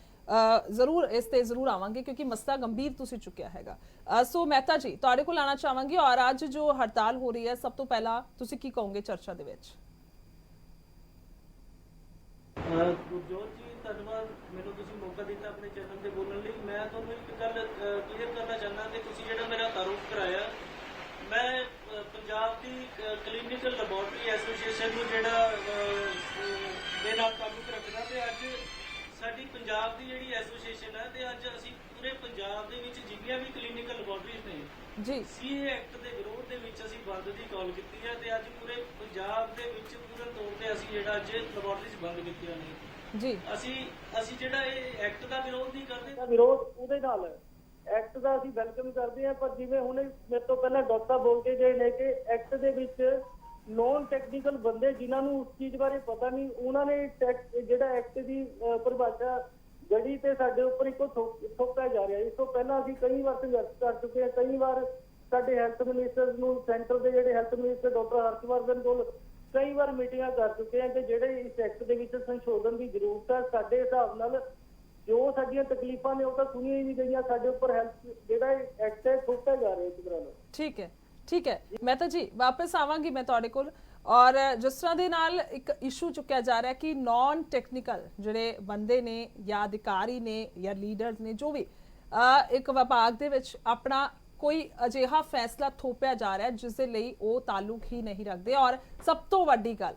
ਜ਼ਰੂਰ ਇਸ ਤੇ ਜ਼ਰੂਰ ਆਵਾਂਗੇ ਕਿਉਂਕਿ ਮਸਲਾ ਗੰਭੀਰ ਤੁਸੀਂ ਚੁੱਕਿਆ ਹੈਗਾ। ਸੋ ਮਹਿਤਾ ਜੀ ਤੁਹਾਡੇ ਕੋਲ ਆਣਾ ਚਾਹਾਂਗੀ, ਔਰ ਅੱਜ ਜੋ ਹੜਤਾਲ ਹੋ ਰਹੀ ਹੈ ਸਭ ਤੋਂ ਪਹਿਲਾਂ ਤੁਸੀਂ ਕੀ ਕਹੋਗੇ ਚਰਚਾ ਦੇ ਵਿੱਚ? ਗੁਰਜੋਤ ਜੀ ਧੰਨਵਾਦ ਮੈਨੂੰ ਤੁਸੀਂ ਮੌਕਾ ਦਿੱਤਾ ਆਪਣੇ ਚੈਨਲ ਤੇ ਬੋਲਣ ਲਈ। ਮੈਂ ਤੁਹਾਨੂੰ ਇੱਕ ਗੱਲ ਕਲੀਅਰ ਕਰਨਾ ਚਾਹੁੰਦਾ ਕਿ ਤੁਸੀਂ ਜਿਹੜਾ ਮੇਰਾ ਆਰੋਪ ਕਰਾਇਆ, ਮੈਂ ਪੰਜਾਬ ਦੀ ਕਲੀਨਿਕਲ ਲੈਬੋਰਟਰੀ ਐਸੋਸੀਏਸ਼ਨ ਨੂੰ ਜਿਹੜਾ ਦੇ ਨਾਲ ਤਾਲੁਕ ਰੱਖਦਾ, ਤੇ ਅੱਜ ਸਾਡੀ ਪੰਜਾਬ ਦੀ ਜਿਹੜੀ ਐਸੋਸੀਏਸ਼ਨ ਹੈ ਤੇ ਅੱਜ ਅਸੀਂ ਪੂਰੇ ਪੰਜਾਬ ਦੇ ਵਿੱਚ ਜਿੰਨੀਆਂ ਵੀ ਕਲੀਨਿਕਲ ਲੈਬੋਰਟਰੀਜ਼ ਨੇ ਜੀ ਸੀਏ ਐਕਟ ਦੇ ਵਿਰੋਧ ਦੇ ਵਿੱਚ ਅਸੀਂ ਬੰਦ ਦੀ ਕਾਲ ਕੀਤੀ ਹੈ, ਤੇ ਅੱਜ ਪੂਰੇ ਪੰਜਾਬ ਦੇ ਵਿੱਚ ਪੂਰਨ ਤੌਰ ਤੇ ਅਸੀਂ ਜਿਹੜਾ ਅੱਜ ਲੈਬੋਰਟਰੀਜ਼ ਬੰਦ ਕੀਤੀਆਂ ਨੇ। ਜੀ ਅਸੀਂ ਜਿਹੜਾ ਇਹ ਐਕਟ ਦਾ ਵਿਰੋਧ ਨਹੀਂ ਕਰਦੇ, ਦਾ ਵਿਰੋਧ ਉਹਦੇ ਨਾਲ ਹੈ, ਐਕਟ ਦਾ ਅਸੀਂ ਵੈਲਕਮ ਕਰਦੇ ਹਾਂ। ਪਰ ਜਿਵੇਂ ਹੁਣ ਮੇਰੇ ਤੋਂ ਪਹਿਲਾਂ ਡਾਕਟਰ ਸਾਹਿਬ ਬੋਲ ਕੇ ਗਏ ਨੇ ਕਿ ਐਕਟ ਦੇ ਵਿੱਚ ਨੌਨ ਟੈਕਨੀਕਲ ਬੰਦੇ ਜਿਨ੍ਹਾਂ ਨੂੰ ਉਸ ਚੀਜ਼ ਬਾਰੇ ਪਤਾ ਨਹੀਂ, ਉਹਨਾਂ ਨੇ ਜਿਹੜਾ ਐਕਟ ਦੀ ਪਰਿਭਾਸ਼ਾ ਜੜੀ ਤੇ ਸਾਡੇ ਉੱਪਰ ਇੱਕੋ ਥੋਪਿਆ ਜਾ ਰਿਹਾ। ਇਸ ਤੋਂ ਪਹਿਲਾਂ ਅਸੀਂ ਕਈ ਵਾਰ ਸੰਘਰਸ਼ ਕਰ ਚੁੱਕੇ ਹਾਂ, ਕਈ ਵਾਰ ਸਾਡੇ ਹੈਲਥ ਮਿਨਿਸਟਰ ਨੂੰ, ਸੈਂਟਰ ਦੇ ਜਿਹੜੇ ਹੈਲਥ ਮਿਨਿਸਟਰ ਡਾਕਟਰ ਹਰਸ਼ਵਰਧਨ ਕੋਲ ਕਈ ਵਾਰ ਮੀਟਿੰਗਾਂ ਕਰ ਚੁੱਕੇ ਹਾਂ ਕਿ ਜਿਹੜੇ ਇਸ ਐਕਟ ਦੇ ਵਿੱਚ ਸੰਸ਼ੋਧਨ ਦੀ ਜ਼ਰੂਰਤ ਹੈ। ਸਾਡੇ ਹਿਸਾਬ ਨਾਲ ਜੋ ਸਾਡੀਆਂ ਤਕਲੀਫਾਂ ਨੇ ਉਹ ਤਾਂ ਸੁਣੀਆਂ ਹੀ ਨਹੀਂ ਗਈਆਂ, ਸਾਡੇ ਉੱਪਰ ਹੈਲਥ ਜਿਹੜਾ ਐਕਟ ਹੈ ਥੋਪਿਆ ਜਾ ਰਿਹਾ ਇਸ ਤਰ੍ਹਾਂ ਨਾਲ। ਠੀਕ ਹੈ ਮਹਿਤਾ ਜੀ, ਵਾਪਸ ਆਵਾਂਗੀ ਮੈਂ ਤੁਹਾਡੇ ਕੋਲ। ਔਰ ਜਿਸ ਤਰ੍ਹਾਂ ਦੇ ਨਾਲ ਇੱਕ ਇਸ਼ੂ ਚੁੱਕਿਆ ਜਾ ਰਿਹਾ ਕਿ ਨਾਨ ਟੈਕਨੀਕਲ ਜਿਹੜੇ ਬੰਦੇ ਨੇ ਜਾਂ ਅਧਿਕਾਰੀ ਨੇ ਜਾਂ ਲੀਡਰਸ ਨੇ, ਜੋ ਵੀ ਇੱਕ ਵਿਭਾਗ ਦੇ ਵਿੱਚ ਆਪਣਾ ਕੋਈ ਅਜਿਹਾ ਫੈਸਲਾ ਥੋਪਿਆ ਜਾ ਰਿਹਾ ਜਿਸ ਦੇ ਲਈ ਉਹ ਤਾਲੁਕ ਹੀ ਨਹੀਂ ਰੱਖਦੇ। ਔਰ ਸਭ ਤੋਂ ਵੱਡੀ ਗੱਲ,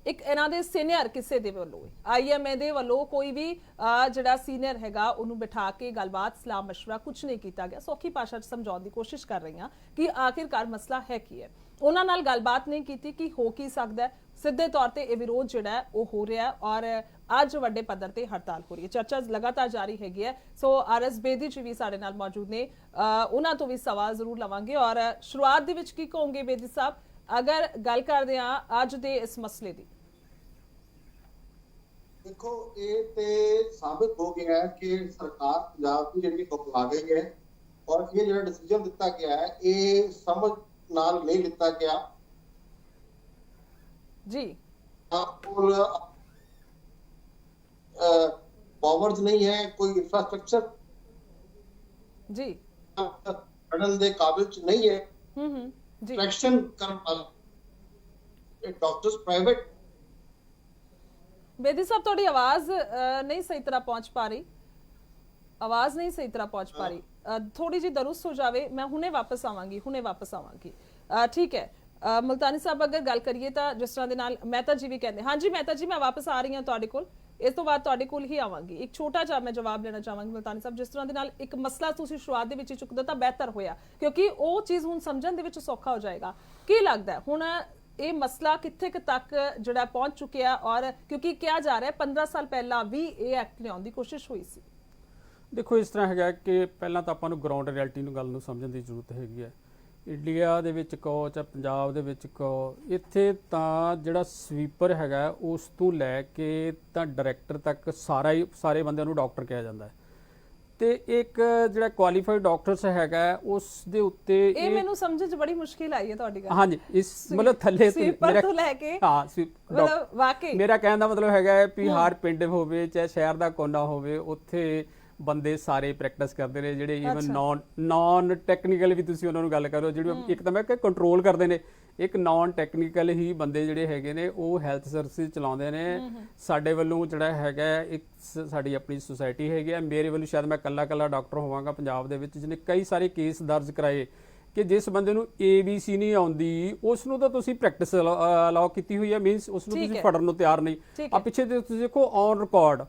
ਇੱਕ ਇਹਨਾਂ ਦੇ ਸੀਨੀਅਰ ਕਿਸੇ ਦੇ ਵੱਲੋਂ, ਆਈਐਮਏ ਦੇ ਵੱਲੋਂ ਕੋਈ ਵੀ ਜਿਹੜਾ ਸੀਨੀਅਰ ਹੈਗਾ ਉਹਨੂੰ ਬਿਠਾ ਕੇ ਗੱਲਬਾਤ, ਸਲਾਹ ਮਸ਼ਵਰਾ ਕੁਝ ਨਹੀਂ ਕੀਤਾ ਗਿਆ। ਸੌਖੀ ਭਾਸ਼ਾ 'ਚ ਸਮਝਾਉਣ ਦੀ ਕੋਸ਼ਿਸ਼ ਕਰ ਰਹੀ ਹਾਂ ਕਿ ਆਖਿਰਕਾਰ ਮਸਲਾ ਹੈ ਕੀ ਹੈ। ਉਹਨਾਂ ਨਾਲ ਗੱਲਬਾਤ ਨਹੀਂ ਕੀਤੀ ਕਿ ਹੋ ਕੀ ਸਕਦਾ ਹੈ। ਸਿੱਧੇ ਤੌਰ ਤੇ ਇਹ ਵਿਰੋਧ ਜਿਹੜਾ ਹੈ ਉਹ ਹੋ ਰਿਹਾ ਹੈ ਔਰ ਅੱਜ ਵੱਡੇ ਪੱਧਰ ਤੇ ਹੜਤਾਲ ਹੋ ਰਹੀ ਹੈ। ਚਰਚਾ ਲਗਾਤਾਰ ਜਾਰੀ ਹੈਗੀ ਹੈ। ਸੋ ਆਰਐਸ ਬੇਦੀ ਜੀ ਵੀ ਸਾਡੇ ਨਾਲ ਮੌਜੂਦ ਨੇ, ਉਹਨਾਂ ਤੋਂ ਵੀ ਸਵਾਲ ਜ਼ਰੂਰ ਲਵਾਂਗੇ। ਔਰ ਸ਼ੁਰੂਆਤ ਦੇ ਵਿੱਚ ਕੀ ਕਹੋਗੇ ਬੇਦੀ ਸਾਹਿਬ, ਅਗਰ ਗੱਲ ਕਰਦੇ ਹਾਂ ਅੱਜ ਦੇ ਇਸ ਮਸਲੇ ਦੀ? ਦੇਖੋ, ਇਹ ਤੇ ਸਾਬਿਤ ਹੋ ਗਿਆ ਹੈ ਕਿ ਸਰਕਾਰ ਪੰਜਾਬ ਦੀ ਜਿਹੜੀ ਬਕਵਾ ਗਈ ਹੈ ਔਰ ਇਹ ਜਿਹੜਾ ਡਿਸੀਜਨ ਦਿੱਤਾ ਗਿਆ ਹੈ ਇਹ ਸਮਝ ਨਾਲ ਨਹੀਂ ਲਿੱਤਾ ਗਿਆ ਜੀ। ਕੋਲ ਪਾਵਰਸ ਨਹੀਂ ਹੈ, ਕੋਈ ਇੰਫਰਾਸਟ੍ਰਕਚਰ ਜੀ ਬਣਨ ਦੇ ਕਾਬਿਲ ਨਹੀਂ ਹੈ। ਜੀ ਐਕਸ਼ਨ ਕਰਨ ਵਾਲੇ ਡਾਕਟਰਸ ਪ੍ਰਾਈਵੇਟ। ਬੇਦੀ ਸਾਹਿਬ, ਤੁਹਾਡੀ ਆਵਾਜ਼ ਨਹੀਂ ਸਹੀ ਤਰ੍ਹਾਂ ਪਹੁੰਚ ਪਾ ਰਹੀ, ਆਵਾਜ਼ ਨਹੀਂ ਸਹੀ ਤਰ੍ਹਾਂ ਪਹੁੰਚ ਪਾ ਰਹੀ, ਥੋੜੀ ਜਿਹੀ ਦਰੁਸਤ ਹੋ ਜਾਵੇ। ਮੈਂ ਹੁਣੇ ਵਾਪਸ ਆਵਾਂਗੀ। ਠੀਕ ਹੈ ਮੁਲਤਾਨੀ ਸਾਹਿਬ, ਅਗਰ ਗੱਲ ਕਰੀਏ ਤਾਂ ਜਿਸ ਤਰ੍ਹਾਂ ਦੇ ਨਾਲ ਮਹਿਤਾ ਜੀ ਵੀ ਕਹਿੰਦੇ, ਹਾਂਜੀ ਮਹਿਤਾ ਜੀ ਮੈਂ ਵਾਪਸ ਆ ਰਹੀ ਹਾਂ ਤੁਹਾਡੇ ਕੋਲ, ਇਸ ਤੋਂ ਬਾਅਦ ਤੁਹਾਡੇ ਕੋਲ ਹੀ ਆਵਾਂਗੀ। ਇੱਕ ਛੋਟਾ ਜਿਹਾ ਮੈਂ ਜਵਾਬ ਲੈਣਾ ਚਾਹਾਂਗੀ ਮੁਲਤਾਨੀ ਸਾਹਿਬ, ਜਿਸ ਤਰ੍ਹਾਂ ਦੇ ਨਾਲ ਇੱਕ ਮਸਲਾ ਤੁਸੀਂ ਸ਼ੁਰੂਆਤ ਦੇ ਵਿੱਚ ਹੀ ਚੁੱਕਦੇ ਤਾਂ ਬਿਹਤਰ ਹੋਇਆ, ਕਿਉਂਕਿ ਉਹ ਚੀਜ਼ ਹੁਣ ਸਮਝਣ ਦੇ ਵਿੱਚ ਸੌਖਾ ਹੋ ਜਾਏਗਾ। ਕੀ ਲੱਗਦਾ ਹੁਣ ਇਹ ਮਸਲਾ ਕਿੱਥੇ ਤੱਕ ਜਿਹੜਾ ਪਹੁੰਚ ਚੁੱਕਿਆ? ਔਰ ਕਿਉਂਕਿ ਕਿਹਾ ਜਾ ਰਿਹਾ 15 ਸਾਲ ਪਹਿਲਾਂ ਵੀ ਇਹ ਐਕਟ ਲਿਆਉਣ ਦੀ ਕੋਸ਼ਿਸ਼ ਹੋਈ ਸੀ। ਦੇਖੋ, ਇਸ ਤਰ੍ਹਾਂ ਹੈਗਾ ਕਿ ਪਹਿਲਾਂ ਤਾਂ ਆਪਾਂ ਨੂੰ ਗਰਾਊਂਡ ਰਿਐਲਿਟੀ ਨੂੰ ਗੱਲ ਨੂੰ ਸਮਝਣ ਦੀ ਜ਼ਰੂਰਤ ਹੈਗੀ ਹੈ। ਇੰਡੀਆ ਦੇ ਵਿੱਚ ਕਹੋ ਚਾਹੇ ਪੰਜਾਬ ਦੇ ਵਿੱਚ ਕਹੋ, ਇੱਥੇ ਤਾਂ ਜਿਹੜਾ ਸਵੀਪਰ ਹੈਗਾ ਉਸ ਤੋਂ ਲੈ ਕੇ ਤਾਂ ਡਾਇਰੈਕਟਰ ਤੱਕ ਸਾਰੇ ਬੰਦਿਆਂ ਨੂੰ ਡਾਕਟਰ ਕਿਹਾ ਜਾਂਦਾ ਹੈ। ਤੇ ਇੱਕ ਜਿਹੜਾ ਕੁਆਲੀਫਾਈਡ ਡਾਕਟਰਸ ਹੈਗਾ ਉਸ ਦੇ ਉੱਤੇ ਇਹ ਮੈਨੂੰ ਸਮਝਣ 'ਚ ਬੜੀ ਮੁਸ਼ਕਿਲ ਆਈ ਹੈ ਤੁਹਾਡੀ ਗੱਲ। ਹਾਂਜੀ, ਇਸ ਮਤਲਬ ਥੱਲੇ ਸਵੀਪਰ ਤੋਂ ਲੈ ਕੇ, ਹਾਂ ਮਤਲਬ ਵਾਕਈ ਮੇਰਾ ਕਹਿਣ ਦਾ ਮਤਲਬ ਹੈਗਾ ਵੀ ਹਰ ਪਿੰਡ ਹੋਵੇ ਚਾਹੇ ਸ਼ਹਿਰ ਦਾ ਕੋਨਾ ਹੋਵੇ, ਉੱਥੇ ਬੰਦੇ ਸਾਰੇ ਪ੍ਰੈਕਟਿਸ ਕਰਦੇ ਨੇ ਜਿਹੜੇ ਈਵਨ ਨਾਨ ਟੈਕਨੀਕਲ ਵੀ ਤੁਸੀਂ ਉਹਨਾਂ ਨੂੰ ਗੱਲ ਕਰੋ, ਜਿਹੜੀ ਇੱਕ ਤਾਂ ਮੈਂ ਕਿ ਕੰਟਰੋਲ ਕਰਦੇ ਨੇ, ਇੱਕ ਨਾਨ ਟੈਕਨੀਕਲ ਹੀ ਬੰਦੇ ਜਿਹੜੇ ਹੈਗੇ ਨੇ ਉਹ ਹੈਲਥ ਸਰਵਿਸ ਚਲਾਉਂਦੇ ਨੇ। ਸਾਡੇ ਵੱਲੋਂ ਜਿਹੜਾ ਹੈਗਾ ਇੱਕ ਸਾਡੀ ਆਪਣੀ ਸੁਸਾਇਟੀ ਹੈਗੀ ਹੈ, ਮੇਰੇ ਵੱਲੋਂ ਸ਼ਾਇਦ ਮੈਂ ਕੱਲਾ ਡਾਕਟਰ ਹੋਵਾਂਗਾ ਪੰਜਾਬ ਦੇ ਵਿੱਚ ਜਿਹਨੇ ਕਈ ਸਾਰੇ ਕੇਸ ਦਰਜ ਕਰਾਏ ਕਿ ਜਿਸ ਬੰਦੇ ਨੂੰ ABC ਨਹੀਂ ਆਉਂਦੀ ਉਸ ਨੂੰ ਤਾਂ ਤੁਸੀਂ ਪ੍ਰੈਕਟਿਸ ਅਲਾਉ ਕੀਤੀ ਹੋਈ ਹੈ, ਮੀਨਸ ਉਸ ਨੂੰ ਤੁਸੀਂ ਫੜਨ ਨੂੰ ਤਿਆਰ ਨਹੀਂ। ਆ ਪਿੱਛੇ ਤੁਸੀਂ ਦੇਖੋ ਔਨ ਰਿਕਾਰਡ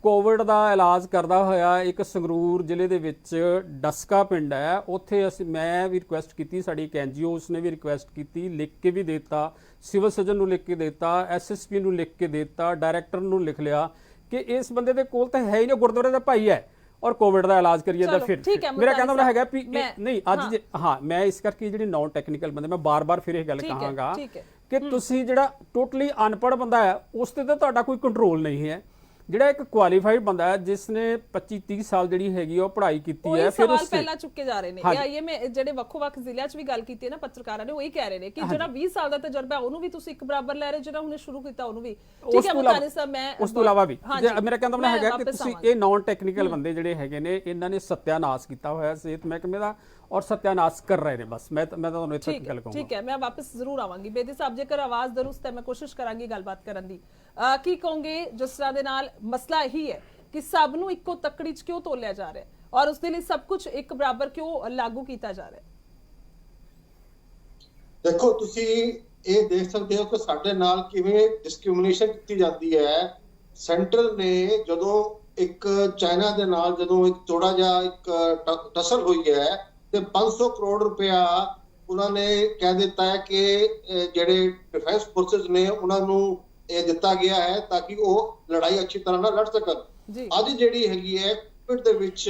ਕੋਵਿਡ ਦਾ ਇਲਾਜ ਕਰਦਾ ਹੋਇਆ ਇੱਕ ਸੰਗਰੂਰ ਜ਼ਿਲ੍ਹੇ ਦੇ ਵਿੱਚ ਡਸਕਾ ਪਿੰਡ ਹੈ, ਉੱਥੇ ਮੈਂ ਵੀ ਰਿਕੁਐਸਟ ਕੀਤੀ, ਸਾਡੀ ਇੱਕ NGO ਉਸਨੇ ਵੀ ਰਿਕੁਐਸਟ ਕੀਤੀ, ਲਿਖ ਕੇ ਵੀ ਦਿੱਤਾ, ਸਿਵਲ ਸਰਜਨ ਨੂੰ ਲਿਖ ਕੇ ਦਿੱਤਾ, SSP ਨੂੰ ਲਿਖ ਕੇ ਦਿੱਤਾ, ਡਾਇਰੈਕਟਰ ਨੂੰ ਲਿਖ ਲਿਆ ਕਿ ਇਸ ਬੰਦੇ ਦੇ ਕੋਲ ਤਾਂ ਹੈ ਹੀ ਨਹੀਂ, ਗੁਰਦੁਆਰੇ ਦਾ ਭਾਈ ਹੈ ਔਰ ਕੋਵਿਡ ਦਾ ਇਲਾਜ ਕਰੀਏ ਤਾਂ ਫਿਰ ਮੇਰਾ ਕਹਿੰਦਾ ਮਤਲਬ ਹੈਗਾ ਵੀ ਨਹੀਂ ਅੱਜ ਹਾਂ ਮੈਂ ਇਸ ਕਰਕੇ ਜਿਹੜੀ ਨਾਨ ਟੈਕਨੀਕਲ ਬੰਦੇ, ਮੈਂ ਬਾਰ-ਬਾਰ ਫਿਰ ਇਹ ਗੱਲ ਕਹਾਂਗਾ ਕਿ ਤੁਸੀਂ ਜਿਹੜਾ ਟੋਟਲੀ ਅਨਪੜ੍ਹ ਬੰਦਾ ਹੈ ਉਸ ਤੇ ਤਾਂ ਤੁਹਾਡਾ ਕੋਈ ਕੰਟਰੋਲ ਨਹੀਂ ਹੈ। ਜਿਹੜਾ ਇੱਕ ਕੁਆਲੀਫਾਈਡ ਬੰਦਾ ਹੈ ਜਿਸ ਨੇ 25-30 ਸਾਲ ਜਿਹੜੀ ਹੈਗੀ ਉਹ ਪੜ੍ਹਾਈ ਕੀਤੀ ਹੈ, ਫਿਰ ਉਸ ਪਹਿਲਾਂ ਚੁੱਕੇ ਜਾ ਰਹੇ ਨੇ। ਇਹ ਮੈਂ ਜਿਹੜੇ ਵੱਖ-ਵੱਖ ਜ਼ਿਲ੍ਹਿਆਂ 'ਚ ਵੀ ਗੱਲ ਕੀਤੀ ਹੈ ਨਾ ਪੱਤਰਕਾਰਾਂ ਨੇ, ਉਹੀ ਕਹਿ ਰਹੇ ਨੇ ਕਿ ਜਿਹੜਾ 20 ਸਾਲ ਦਾ ਤਜਰਬਾ ਉਹਨੂੰ ਵੀ ਤੁਸੀਂ ਇੱਕ ਬਰਾਬਰ ਲੈ ਰਹੇ, ਜਿਹੜਾ ਉਹਨੇ ਸ਼ੁਰੂ ਕੀਤਾ ਉਹਨੂੰ ਵੀ। ਠੀਕ ਹੈ ਮੁਲਤਾਨੀ ਸਾਹਿਬ, ਮੈਂ ਉਸ ਤੋਂ ਇਲਾਵਾ ਵੀ ਮੇਰਾ ਕਹਿੰਦਾ ਮਤਲਬ ਹੈਗਾ ਕਿ ਤੁਸੀਂ ਇਹ ਨਾਨ ਟੈਕਨੀਕਲ ਬੰਦੇ ਜਿਹੜੇ ਹੈਗੇ ਨੇ ਇਹਨਾਂ ਨੇ ਸੱਤਿਆਨਾਸ਼ ਕੀਤਾ ਹੋਇਆ ਸਿਹਤ ਮਹਿਕਮੇ ਦਾ ਔਰ ਸੱਤਿਆਨਾਸ਼ ਕਰ ਰਹੇ ਨੇ। ਬਸ ਮੈਂ ਤੁਹਾਨੂੰ ਇੱਥੇ ਗੱਲ ਕਹੂੰਗਾ। ਠੀਕ ਹੈ, ਮੈਂ ਵਾਪਸ ਜ਼ਰੂਰ ਆਵਾਂਗੀ। ਬੇਦੀ ਸਾਹਿਬ, ਜੇਕਰ ਆਵਾਜ਼ ਦਰੁਸਤ ਹੈ ਮੈਂ ਕੋਸ਼ਿਸ਼ ਕਰਾਂਗੀ ਗੱਲਬਾਤ ਕਰਨ ਦੀ। ਕੀ ਕਹੋਗੇ ਜਿਸ ਤਰ੍ਹਾਂ ਦੇ ਨਾਲ ਮਸਲਾ ਇਹੀ ਹੈ ਕਿ ਸਭ ਨੂੰ ਇੱਕੋ ਤੱਕੜੀ 'ਚ ਕਿਉਂ ਤੋਲਿਆ ਜਾ ਰਿਹਾ ਹੈ ਔਰ ਉਸ ਦੇ ਲਈ ਸਭ ਕੁਝ ਇੱਕ ਬਰਾਬਰ ਕਿਉਂ ਲਾਗੂ ਕੀਤਾ ਜਾ ਰਿਹਾ ਹੈ? ਦੇਖੋ ਤੁਸੀਂ ਇਹ ਦੇਖ ਸਕਦੇ ਹੋ ਕਿ ਸਾਡੇ ਨਾਲ ਕਿਵੇਂ ਡਿਸਕ੍ਰਿਮੀਨੇਸ਼ਨ ਕੀਤੀ ਜਾਂਦੀ ਹੈ। ਸੈਂਟਰ ਨੇ ਜਦੋਂ ਇੱਕ ਚਾਈਨਾ ਦੇ ਨਾਲ ਜਦੋਂ ਇੱਕ ਥੋੜਾ ਜਿਹਾ ਇੱਕ ਟਸਲ ਹੋਈ ਹੈ ਤੇ 500 ਕਰੋੜ ਰੁਪਇਆ ਉਹਨਾਂ ਨੇ ਕਹਿ ਦਿੱਤਾ ਹੈ ਕਿ ਜਿਹੜੇ ਡਿਫੈਂਸ ਫੋਰਸਸ ਨੇ ਉਹਨਾਂ ਨੂੰ ਇਹ ਦਿੱਤਾ ਗਿਆ ਹੈ ਤਾਂ ਕਿ ਉਹ ਲੜਾਈ ਅੱਛੀ ਤਰ੍ਹਾਂ ਨਾਲ ਲੜ ਸਕਣ। ਅੱਜ ਜਿਹੜੀ ਹੈਗੀ ਹੈ ਕੋਵਿਡ ਦੇ ਵਿੱਚ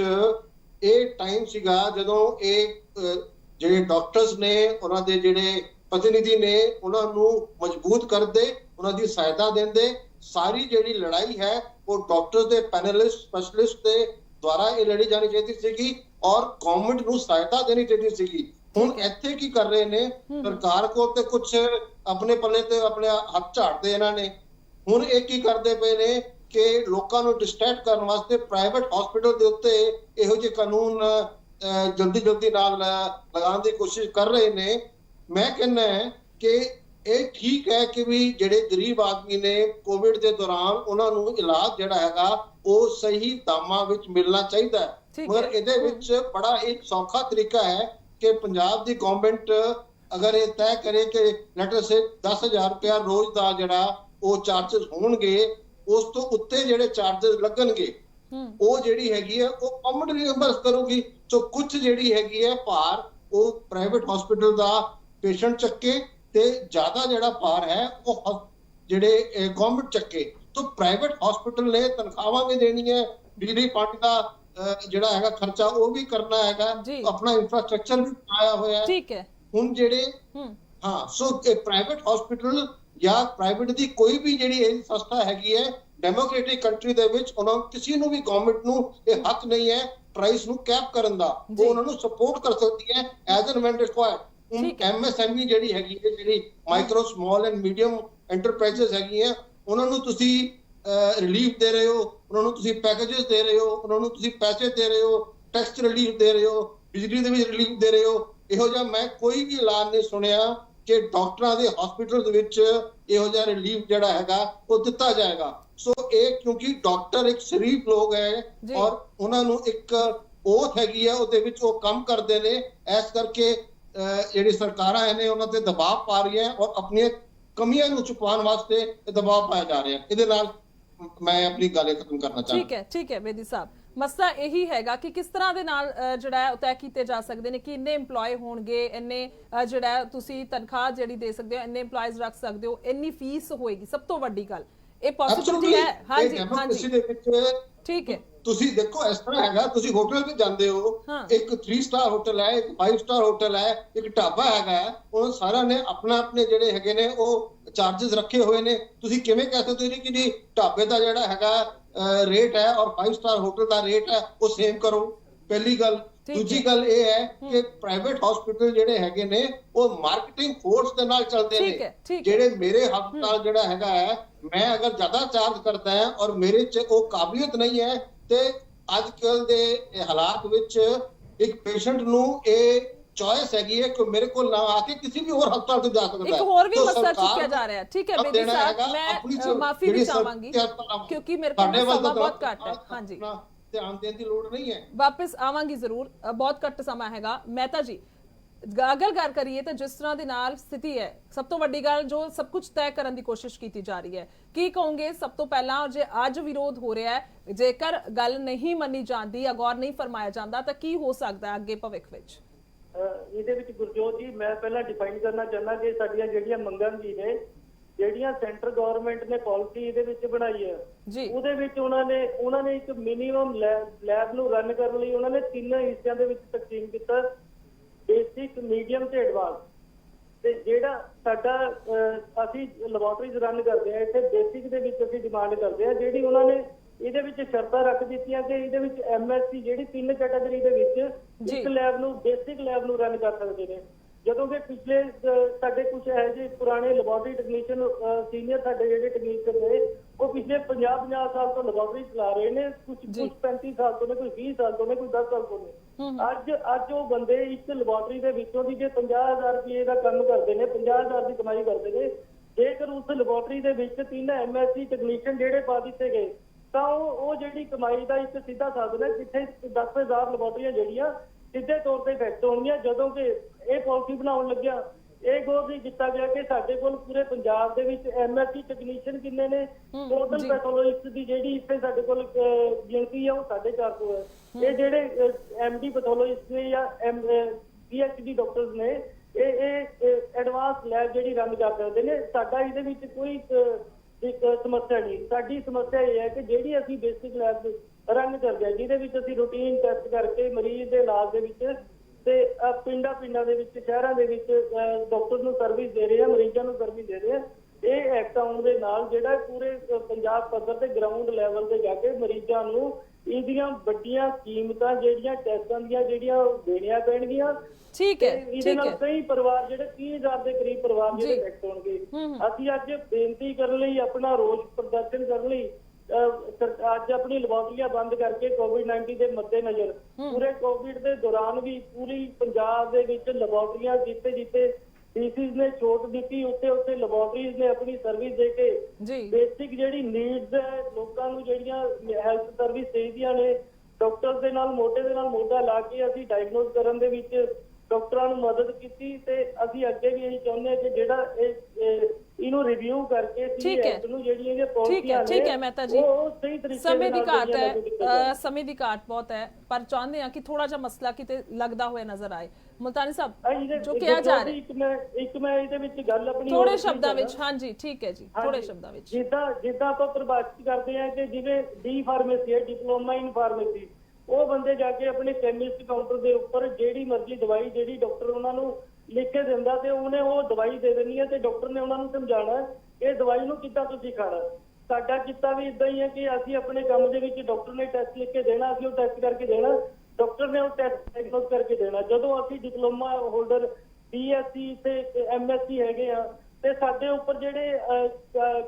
ਇਹ ਟਾਈਮ ਸੀਗਾ ਜਦੋਂ ਇਹ ਜਿਹੜੇ ਡਾਕਟਰਸ ਨੇ ਉਹਨਾਂ ਦੇ ਜਿਹੜੇ ਪ੍ਰਤੀਨਿਧੀ ਨੇ ਉਹਨਾਂ ਨੂੰ ਮਜ਼ਬੂਤ ਕਰਦੇ, ਉਹਨਾਂ ਦੀ ਸਹਾਇਤਾ ਦਿੰਦੇ। ਸਾਰੀ ਜਿਹੜੀ ਲੜਾਈ ਹੈ ਉਹ ਡਾਕਟਰ ਦੇ ਪੈਨਲਿਸਟ ਸਪੈਸ਼ਲਿਸਟ ਦੇ ਦੁਆਰਾ ਇਹ ਲੜੀ ਜਾਣੀ ਚਾਹੀਦੀ ਸੀਗੀ ਔਰ ਗਵਰਨਮੈਂਟ ਨੂੰ ਸਹਾਇਤਾ ਦੇਣੀ ਚਾਹੀਦੀ ਸੀਗੀ। ਹੁਣ ਇੱਥੇ ਕੀ ਕਰ ਰਹੇ ਨੇ, ਸਰਕਾਰ ਕੋਲ ਤੇ ਕੁਝ ਆਪਣੇ ਪੱਲੇ ਤੇ ਆਪਣੇ ਹੱਥ ਝਾੜਦੇ ਇਹਨਾਂ ਨੇ। ਹੁਣ ਇਹ ਕੀ ਕਰਦੇ ਪਏ ਨੇ ਕਿ ਲੋਕਾਂ ਨੂੰ ਡਿਸਟਰੈਕਟ ਕਰਨ ਵਾਸਤੇ ਪ੍ਰਾਈਵੇਟ ਹਸਪੀਟਲ ਦੇ ਉੱਤੇ ਇਹੋ ਜਿਹੇ ਕਾਨੂੰਨ ਜਲਦੀ ਨਾਲ ਲਗਾਉਣ ਦੀ ਕੋਸ਼ਿਸ਼ ਕਰ ਰਹੇ ਨੇ। ਮੈਂ ਕਹਿੰਦਾ ਕਿ ਇਹ ਠੀਕ ਹੈ ਕਿ ਵੀ ਜਿਹੜੇ ਗਰੀਬ ਆਦਮੀ ਨੇ ਕੋਵਿਡ ਦੇ ਦੌਰਾਨ ਉਹਨਾਂ ਨੂੰ ਇਲਾਜ ਜਿਹੜਾ ਹੈਗਾ ਉਹ ਸਹੀ ਦਾਮਾਂ ਵਿੱਚ ਮਿਲਣਾ ਚਾਹੀਦਾ ਹੈ, ਮਗਰ ਇਹਦੇ ਵਿੱਚ ਬੜਾ ਇੱਕ ਸੌਖਾ ਤਰੀਕਾ ਹੈ ਕਿ ਪੰਜਾਬ ਦੀ ਗਵਰਨਮੈਂਟ ਅਗਰ ਇਹ ਤੈਅ ਕਰੇ ਕਿ ਲੈਟਰ ਸੇ 10,000 ਰੁਪਇਆ ਰੋਜ਼ ਦਾ ਜਿਹੜਾ ਉਹ ਚਾਰजेस ਹੋਣਗੇ, ਉਸ ਤੋਂ ਉੱਤੇ ਜਿਹੜੇ ਚਾਰजेस ਲੱਗਣਗੇ ਉਹ ਜਿਹੜੀ ਹੈਗੀ ਹੈ ਉਹ ਗਵਰਨਮੈਂਟ ਰੀਇੰਬਰਸ ਕਰੂਗੀ। ਸੋ ਕੁਝ ਜਿਹੜੀ ਹੈਗੀ ਹੈ ਭਾਰ ਉਹ ਪ੍ਰਾਈਵੇਟ ਹਸਪੀਟਲ ਦਾ ਪੇਸ਼ੈਂਟ ਚੱਕੇ ਤੇ ਜ਼ਿਆਦਾ ਜਿਹੜਾ ਭਾਰ ਹੈ ਉਹ ਜਿਹੜੇ ਗਵਰਨਮੈਂਟ ਚੱਕੇ। ਤਾਂ ਪ੍ਰਾਈਵੇਟ ਹਸਪੀਟਲ ਨੇ ਤਨਖਾਹਾਂ ਵੀ ਦੇਣੀਆਂ, ਬਿਜਲੀ ਪਾਣੀ ਦਾ ਜਿਹੜਾ ਹੈਗਾ ਖਰਚਾ ਉਹ ਵੀ ਕਰਨਾ ਹੈਗਾ, ਆਪਣਾ ਇਨਫਰਾਸਟ੍ਰਕਚਰ ਵੀ ਬਣਾਇਆ ਹੋਇਆ ਹੈ। ਠੀਕ ਹੈ। ਹੁਣ ਜਿਹੜੇ ਸੋ ਪ੍ਰਾਈਵੇਟ ਹਸਪੀਟਲ ਜਾਂ ਪ੍ਰਾਈਵੇਟ ਦੀ ਕੋਈ ਵੀ ਜਿਹੜੀ ਇਹ ਸੰਸਥਾ ਹੈਗੀ ਹੈ ਡੈਮੋਕ੍ਰੈਟਿਕ ਕੰਟਰੀ ਦੇ ਵਿੱਚ ਉਹਨਾਂ ਕਿਸੇ ਨੂੰ ਵੀ ਗਵਰਨਮੈਂਟ ਨੂੰ ਇਹ ਹੱਕ ਨਹੀਂ ਹੈ ਪ੍ਰਾਈਸ ਨੂੰ ਕੈਪ ਕਰਨ ਦਾ। ਉਹ ਉਹਨਾਂ ਨੂੰ ਸਪੋਰਟ ਕਰ ਸਕਦੀ ਹੈ as and van required. MSME ਜਿਹੜੀ ਹੈਗੀ ਹੈ, ਜਿਹੜੀ micro small and medium enterprises ਹੈਗੀਆਂ, ਉਹਨਾਂ ਨੂੰ ਤੁਸੀਂ ਰਿਲੀਫ ਦੇ ਰਹੇ ਹੋ, ਉਹਨਾਂ ਨੂੰ ਤੁਸੀਂ ਪੈਕੇजेस ਦੇ ਰਹੇ ਹੋ, ਉਹਨਾਂ ਨੂੰ ਤੁਸੀਂ ਪੈਸੇ ਦੇ ਰਹੇ ਹੋ, ਟੈਕਸ ਰਿਲੀਫ ਦੇ ਰਹੇ ਹੋ, ਬਿਜਲੀ ਦੇ ਵਿੱਚ ਰਿਲੀਫ ਦੇ ਰਹੇ ਹੋ। ਇਹੋ ਜਿਹਾ ਮੈਂ ਕੋਈ ਵੀ ਐਲਾਨ ਨਹੀਂ ਸੁਣਿਆ ਕਿ ਡਾਕਟਰਾਂ ਦੇ ਹਸਪੀਟਲ ਦੇ ਵਿੱਚ ਇਹੋ ਜਿਹਾ ਰਿਲੀਫ ਜਿਹੜਾ ਹੈਗਾ ਉਹ ਦਿੱਤਾ ਜਾਏਗਾ। ਸੋ ਇਹ ਕਿਉਂਕਿ ਡਾਕਟਰ ਇੱਕ ਸ਼ਰੀਫ ਲੋਕ ਹੈ ਔਰ ਉਹਨਾਂ ਨੂੰ ਇੱਕ ਓਥ ਹੈਗੀ ਹੈ, ਉਹਦੇ ਵਿੱਚ ਉਹ ਕੰਮ ਕਰਦੇ ਨੇ। ਇਸ ਕਰਕੇ ਜਿਹੜੀ ਸਰਕਾਰਾਂ ਨੇ ਉਹਨਾਂ ਤੇ ਦਬਾਅ ਪਾ ਰਹੀਆਂ ਔਰ ਆਪਣੀਆਂ ਕਮੀਆਂ ਨੂੰ ਛੁਪਾਉਣ ਵਾਸਤੇ ਦਬਾਅ ਪਾਇਆ ਜਾ ਰਿਹਾ। ਇਹਦੇ ਨਾਲ ਮੈਂ ਆਪਣੀ ਗੱਲ ਖਤਮ ਕਰਨਾ ਚਾਹੁੰਦਾ। ਠੀਕ ਹੈ ਬੇਦੀ ਸਾਹਿਬ, ਮਸਲਾ ਇਹੀ ਹੈਗਾ ਕਿ ਕਿਸ ਤਰ੍ਹਾਂ ਦੇ ਨਾਲ ਜਿਹੜਾ ਹੈ ਤੈਅ ਕੀਤੇ ਜਾ ਸਕਦੇ ਨੇ ਕਿ ਇੰਨੇ EMPLOYE ਹੋਣਗੇ, ਇੰਨੇ ਜਿਹੜਾ ਤੁਸੀਂ ਤਨਖਾਹ ਜਿਹੜੀ ਦੇ ਸਕਦੇ ਹੋ, ਇੰਨੇ EMPLOYEES ਰੱਖ ਸਕਦੇ ਹੋ, ਇੰਨੀ ਫੀਸ ਹੋਏਗੀ। ਸਭ ਤੋਂ ਵੱਡੀ ਗੱਲ ਇਹ ਪੋਸਿਬਿਲਿਟੀ ਹੈ। ਹਾਂਜੀ ਠੀਕ ਹੈ। ਤੁਸੀਂ ਦੇਖੋ ਇਸ ਤਰ੍ਹਾਂ ਹੈਗਾ, ਤੁਸੀਂ ਹੋਟਲ ਵਿੱਚ ਜਾਂਦੇ ਹੋ, ਇੱਕ 3 ਸਟਾਰ ਹੋਟਲ ਹੈ, ਇੱਕ 5 ਸਟਾਰ ਹੋਟਲ ਹੈ, ਇੱਕ ਢਾਬਾ ਹੈਗਾ, ਉਹ ਸਾਰਿਆਂ ਨੇ ਆਪਣੇ ਜਿਹੜੇ ਹੈਗੇ ਨੇ ਉਹ ਚਾਰजेस ਰੱਖੇ ਹੋਏ ਨੇ। ਤੁਸੀਂ ਕਿਵੇਂ ਕਹਿ ਸਕਦੇ ਹੋ ਕਿ ਜੀ ਢਾਬੇ ਦਾ ਜਿਹੜਾ ਹੈਗਾ ਰੇਟ ਹੈ ਔਰ 5 ਸਟਾਰ ਹੋਟਲ ਦਾ ਰੇਟ ਹੈ ਉਹ ਸੇਮ ਕਰੋ? ਪਹਿਲੀ ਗੱਲ। ਦੂਜੀ ਗੱਲ ਇਹ ਹੈ ਕਿ ਪ੍ਰਾਈਵੇਟ ਹਸਪੀਟਲ ਜਿਹੜੇ ਹੈਗੇ ਨੇ ਉਹ ਮਾਰਕੀਟਿੰਗ ਫੋਰਸ ਦੇ ਨਾਲ ਚੱਲਦੇ ਨੇ। ਜਿਹੜੇ ਮੇਰੇ ਹਸਪਤਾਲ ਜਿਹੜਾ ਹੈਗਾ ਹੈ, ਮੈਂ ਅਗਰ ਜ਼ਿਆਦਾ ਚਾਰਜ ਕਰਦਾ ਹੈ ਔਰ ਮੇਰੇ 'ਚ ਉਹ ਕਾਬਲੀਅਤ ਨਹੀਂ ਹੈ ਤੇ ਅੱਜ ਕੱਲ ਦੇ ਹਾਲਾਤ ਵਿੱਚ ਇੱਕ ਪੇਸ਼ੈਂਟ ਨੂੰ ਇਹ ਚੋਇਸ ਹੈਗੀ ਹੈ ਕਿ ਮੇਰੇ ਕੋਲ ਨਾ ਆ ਕੇ ਕਿਸੇ ਵੀ ਹੋਰ ਹਸਪਤਾਲ ਤੋਂ ਜਾ ਸਕਦਾ ਹੈ। ਇੱਕ ਹੋਰ ਵੀ ਮਸਲਾ ਚੁੱਕਿਆ ਜਾ ਰਿਹਾ ਹੈ। ਠੀਕ ਹੈ ਬੇਦੀ ਸਾਹਿਬ, ਮੈਂ ਮਾਫੀ ਵੀ ਚਾਹਾਂਗੀ ਕਿਉਂਕਿ ਮੇਰੇ ਕੋਲ ਸਮਾਂ ਬਹੁਤ ਘੱਟ ਹੈ। ਹਾਂਜੀ, ਧਿਆਨ ਦੇਣ ਦੀ ਲੋੜ ਨਹੀਂ ਹੈ। ਵਾਪਸ ਆਵਾਂਗੀ ਜ਼ਰੂਰ, ਬਹੁਤ ਘੱਟ ਸਮਾਂ ਹੈਗਾ। ਮਹਿਤਾ ਜੀ, ਅਗਰ ਗੱਲ ਕਰੀਏ ਤਾਂ ਜਿਸ ਤਰ੍ਹਾਂ ਦੇ ਨਾਲ ਸਥਿਤੀ ਹੈ, ਸਭ ਤੋਂ ਵੱਡੀ ਗੱਲ ਜੋ ਸਭ ਕੁਝ ਤੈਅ ਕਰਨ ਦੀ ਕੋਸ਼ਿਸ਼ ਕੀਤੀ ਜਾ ਰਹੀ ਹੈ, ਕੀ ਕਹੋਗੇ ਸਭ ਤੋਂ ਪਹਿਲਾਂ? ਜੇ ਅੱਜ ਵਿਰੋਧ ਹੋ ਰਿਹਾ ਹੈ, ਜੇਕਰ ਗੱਲ ਨਹੀਂ ਮੰਨੀ ਜਾਂਦੀ ਜਾਂ ਗੌਰ ਨਹੀਂ ਫਰਮਾਇਆ ਜਾਂਦਾ ਤਾਂ ਕੀ ਹੋ ਸਕਦਾ ਹੈ ਅੱਗੇ ਭਵਿੱਖ ਵਿੱਚ? ਇਹਦੇ ਵਿੱਚ ਗੁਰਜੋਤ ਜੀ ਮੈਂ ਪਹਿਲਾਂ ਡਿਫਾਈਨ ਕਰਨਾ ਚਾਹੁੰਦਾ ਕਿ ਸਾਡੀਆਂ ਜਿਹੜੀਆਂ ਮੰਗਾਂ ਜੀ ਨੇ, ਜਿਹੜੀਆਂ ਸੈਂਟਰ ਗਵਰਨਮੈਂਟ ਨੇ ਪਾਲਿਸੀ ਇਹਦੇ ਵਿੱਚ ਬਣਾਈ ਹੈ, ਉਹਦੇ ਵਿੱਚ ਉਹਨਾਂ ਨੇ ਇੱਕ ਮਿਨੀਮਮ ਲੈਬ ਨੂੰ ਰਨ ਕਰਨ ਲਈ ਉਹਨਾਂ ਨੇ 3 ਹਿੱਸਿਆਂ ਦੇ ਵਿੱਚ ਤਕਸੀਮ ਕੀਤਾ, ਬੇਸਿਕ, ਮੀਡੀਅਮ ਤੇ ਐਡਵਾਂਸ। ਤੇ ਜਿਹੜਾ ਸਾਡਾ ਅਸੀਂ ਲੈਬੋਰਟਰੀਜ਼ ਰਨ ਕਰਦੇ ਆ ਇੱਥੇ, ਬੇਸਿਕ ਦੇ ਵਿੱਚ ਅਸੀਂ ਡਿਮਾਂਡ ਕਰਦੇ ਆ ਜਿਹੜੀ ਉਹਨਾਂ ਨੇ ਇਹਦੇ ਵਿੱਚ ਸ਼ਰਤਾਂ ਰੱਖ ਦਿੱਤੀਆਂ ਕਿ ਇਹਦੇ ਵਿੱਚ MSc ਜਿਹੜੀ 3 ਕੈਟਾਗਰੀ ਦੇ ਵਿੱਚ ਇੱਕ ਲੈਬ ਨੂੰ, ਬੇਸਿਕ ਲੈਬ ਨੂੰ ਰਨ ਕਰ ਸਕਦੇ ਨੇ। ਜਦੋਂ ਕਿ ਪਿਛਲੇ ਸਾਡੇ ਕੁਝ ਇਹੋ ਜਿਹੇ ਪੁਰਾਣੇ ਲੈਬੋਰਟਰੀ ਟੈਕਨੀਸ਼ੀਅਨ ਸੀਨੀਅਰ ਸਾਡੇ ਜਿਹੜੇ ਟੈਕਨੀਸ਼ੀਅਨ ਨੇ ਉਹ ਪਿਛਲੇ 50 ਸਾਲ ਤੋਂ ਲੈਬੋਰਟਰੀ ਚਲਾ ਰਹੇ ਨੇ, ਕੁਝ 35 ਸਾਲ ਤੋਂ ਨੇ, ਕੋਈ 20 ਸਾਲ ਤੋਂ ਨੇ, ਕੋਈ 10 ਸਾਲ ਤੋਂ ਨੇ। ਅੱਜ ਉਹ ਬੰਦੇ ਇੱਕ ਲੈਬੋਰਟਰੀ ਦੇ ਵਿੱਚੋਂ ਦੀ ਜੇ 50,000 ਰੁਪਏ ਦਾ ਕੰਮ ਕਰਦੇ ਨੇ, 50,000 ਦੀ ਕਮਾਈ ਕਰਦੇ ਨੇ, ਜੇਕਰ ਉਸ ਲੈਬੋਰਟਰੀ ਦੇ ਵਿੱਚ 3 MSc ਟੈਕਨੀਸ਼ੀਅਨ ਜਿਹੜੇ ਪਾ ਦਿੱਤੇ ਗਏ ਤਾਂ ਉਹ ਜਿਹੜੀ ਕਮਾਈ ਦਾ ਇੱਕ ਸਿੱਧਾ ਸਾਧਨ ਹੈ, ਜਿੱਥੇ 10,000 ਲੈਬੋਰਟਰੀਆਂ ਜਿਹੜੀਆਂ ਸਿੱਧੇ ਤੌਰ ਤੇ ਇਫੈਕਟ ਹੋਣਗੀਆਂ। ਜਦੋਂ ਕਿ ਇਹ ਪਾਲਿਸੀ ਬਣਾਉਣ ਲੱਗਿਆ ਇਹ ਗੌਰ ਨਹੀਂ ਕੀਤਾ ਗਿਆ ਕਿ ਸਾਡੇ ਕੋਲ ਪੂਰੇ ਪੰਜਾਬ ਦੇ ਵਿੱਚ MSc ਟੈਕਨੀਸ਼ੀਅਨ ਕਿੰਨੇ ਨੇ, ਟੋਟਲ ਪੈਥੋਲੋਜਿਸਟ ਦੀ ਜਿਹੜੀ ਇੱਥੇ ਸਾਡੇ ਕੋਲ ਗਿਣਤੀ ਹੈ ਉਹ 450 ਹੈ। ਇਹ ਜਿਹੜੇ MD ਪੈਥੋਲੋਜਿਸਟ ਨੇ ਜਾਂ PhD ਡਾਕਟਰਸ ਨੇ ਇਹ ਐਡਵਾਂਸ ਲੈਬ ਜਿਹੜੀ ਰਨ ਕਰ ਸਕਦੇ ਨੇ। ਸਾਡਾ ਇਹਦੇ ਵਿੱਚ ਕੋਈ ਇੱਕ ਸਮੱਸਿਆ ਨਹੀਂ। ਸਾਡੀ ਸਮੱਸਿਆ ਇਹ ਹੈ ਕਿ ਜਿਹੜੀ ਅਸੀਂ ਬੇਸਿਕ ਲੈਬ ਰਨ ਕਰਦੇ ਹਾਂ, ਜਿਹਦੇ ਵਿੱਚ ਅਸੀਂ ਰੂਟੀਨ ਟੈਸਟ ਕਰਕੇ ਮਰੀਜ਼ ਦੇ ਇਲਾਜ ਦੇ ਵਿੱਚ ਤੇ ਪਿੰਡਾਂ ਦੇ ਵਿੱਚ ਸ਼ਹਿਰਾਂ ਦੇ ਵਿੱਚ ਡਾਕਟਰ ਨੂੰ ਸਰਵਿਸ ਦੇ ਰਹੇ ਆ, ਮਰੀਜ਼ਾਂ ਨੂੰ ਸਰਵਿਸ ਦੇ ਰਹੇ ਆ। ਇਹ ਐਕਟ ਆਉਣ ਦੇ ਨਾਲ ਜਿਹੜਾ ਪੂਰੇ ਪੰਜਾਬ ਪੱਧਰ ਤੇ ਗਰਾਊਂਡ ਲੈਵਲ ਤੇ ਜਾ ਕੇ ਮਰੀਜ਼ਾਂ ਨੂੰ ਇਹਦੀਆਂ ਵੱਡੀਆਂ ਕੀਮਤਾਂ ਜਿਹੜੀਆਂ ਟੈਸਟਾਂ ਦੀਆਂ ਜਿਹੜੀਆਂ ਦੇਣੀਆਂ ਪੈਣਗੀਆਂ। ਠੀਕ ਹੈ, ਇਹਦੇ ਨਾਲ ਕਈ ਪਰਿਵਾਰ ਜਿਹੜੇ 30,000 ਦੇ ਕਰੀਬ ਪਰਿਵਾਰ ਜਿਹੜੇ ਇਫੈਕਟ ਹੋਣਗੇ। ਅਸੀਂ ਅੱਜ ਬੇਨਤੀ ਕਰਨ ਲਈ, ਆਪਣਾ ਰੋਸ ਪ੍ਰਦਰਸ਼ਨ ਕਰਨ ਲਈ ਅੱਜ ਆਪਣੀ ਲੈਬੋਰਟਰੀਆਂ ਬੰਦ ਕਰਕੇ COVID-19 ਦੇ ਮੱਦੇਨਜ਼ਰ ਪੂਰੇ ਕੋਵਿਡ ਦੇ ਦੌਰਾਨ ਵੀ ਪੂਰੀ ਪੰਜਾਬ ਦੇ ਵਿੱਚ ਲੈਬੋਰਟਰੀਆਂ ਜਿੱਥੇ ਡੀਸੀਜ਼ ਨੇ ਛੋਟ ਦਿੱਤੀ ਉੱਥੇ ਲੈਬੋਰਟਰੀਜ਼ ਨੇ ਆਪਣੀ ਸਰਵਿਸ ਦੇ ਕੇ ਬੇਸਿਕ ਜਿਹੜੀ ਨੀਡਸ ਹੈ ਲੋਕਾਂ ਨੂੰ ਜਿਹੜੀਆਂ ਹੈਲਥ ਸਰਵਿਸ ਚਾਹੀਦੀਆਂ ਨੇ ਡਾਕਟਰ ਦੇ ਨਾਲ ਮੋਢੇ ਦੇ ਨਾਲ ਮੋਢਾ ਲਾ ਕੇ ਅਸੀਂ ਡਾਇਗਨੋਸ ਕਰਨ ਦੇ ਵਿੱਚ ਡਾਕਟਰਾਂ ਨੂੰ ਮਦਦ ਕੀਤੀ। ਤੇ ਅਸੀਂ ਅੱਗੇ ਵੀ ਇਹੀ ਚਾਹੁੰਦੇ ਹਾਂ ਕਿ ਜਿਹੜਾ ਇਹਨੂੰ ਰਿਵਿਊ ਕਰਕੇ ਐਕਟ ਨੂੰ ਜਿਹੜੀਆਂ ਇਹ ਪਾਲਿਸੀਆਂ ਨੇ ਠੀਕ ਹੈ ਮਹਿਤਾ ਜੀ, ਉਹ ਸਹੀ ਤਰੀਕੇ ਸਮੇਂ ਦੀ ਘਾਟ ਹੈ, ਸਮੇਂ ਦੀ ਘਾਟ ਬਹੁਤ ਹੈ, ਪਰ ਚਾਹੁੰਦੇ ਹਾਂ ਕਿ ਥੋੜਾ ਜਿਹਾ ਮਸਲਾ ਕਿਤੇ ਲੱਗਦਾ ਹੋਇਆ ਨਜ਼ਰ ਆਏ। ਮੁਲਤਾਨੀ ਸਾਹਿਬ ਜੋ ਕਿਹਾ ਜਾ ਰਿਹਾ ਇੱਕ ਮੈਂ ਇਹਦੇ ਵਿੱਚ ਗੱਲ ਆਪਣੀ ਥੋੜੇ ਸ਼ਬਦਾਂ ਵਿੱਚ, ਹਾਂਜੀ ਠੀਕ ਹੈ ਜੀ, ਥੋੜੇ ਸ਼ਬਦਾਂ ਵਿੱਚ ਜਿੱਦਾਂ ਆਪਾਂ ਪ੍ਰਭਾਸ਼ਿਤ ਕਰਦੇ ਹਾਂ ਕਿ ਜਿਵੇਂ ਡੀ ਫਾਰਮੇਸੀ ਹੈ, ਡਿਪਲੋਮਾ ਇਨ ਫਾਰਮੇਸੀ, ਉਹ ਬੰਦੇ ਜਾ ਕੇ ਆਪਣੇ ਕੈਮਿਸਟ ਕਾਊਂਟਰ ਦੇ ਉੱਪਰ ਜਿਹੜੀ ਮਰਜ਼ੀ ਦਵਾਈ ਜਿਹੜੀ ਡਾਕਟਰ ਉਹਨਾਂ ਨੂੰ ਲਿਖ ਕੇ ਦਿੰਦਾ ਤੇ ਉਹਨੇ ਉਹ ਦਵਾਈ ਦੇ ਦੇਣੀ ਹੈ ਤੇ ਡਾਕਟਰ ਨੇ ਉਹਨਾਂ ਨੂੰ ਸਮਝਾਉਣਾ ਇਹ ਦਵਾਈ ਨੂੰ ਕਿੱਦਾਂ ਤੁਸੀਂ ਖਾਣਾ। ਸਾਡਾ ਕੀਤਾ ਵੀ ਇਦਾਂ ਹੀ ਹੈ ਕਿ ਅਸੀਂ ਆਪਣੇ ਕੰਮ ਦੇ ਵਿੱਚ ਡਾਕਟਰ ਨੇ ਟੈਸਟ ਲਿਖ ਕੇ ਦੇਣਾ, ਅਸੀਂ ਉਹ ਟੈਸਟ ਕਰਕੇ ਦੇਣਾ, ਡਾਕਟਰ ਨੇ ਉਹ ਟੈਸਟ ਡਾਇਗਨੋਸ ਕਰਕੇ ਦੇਣਾ। ਜਦੋਂ ਅਸੀਂ ਡਿਪਲੋਮਾ ਹੋਲਡਰ BSc ਤੇ MSc ਹੈਗੇ ਆ ਤੇ ਸਾਡੇ ਉੱਪਰ ਜਿਹੜੇ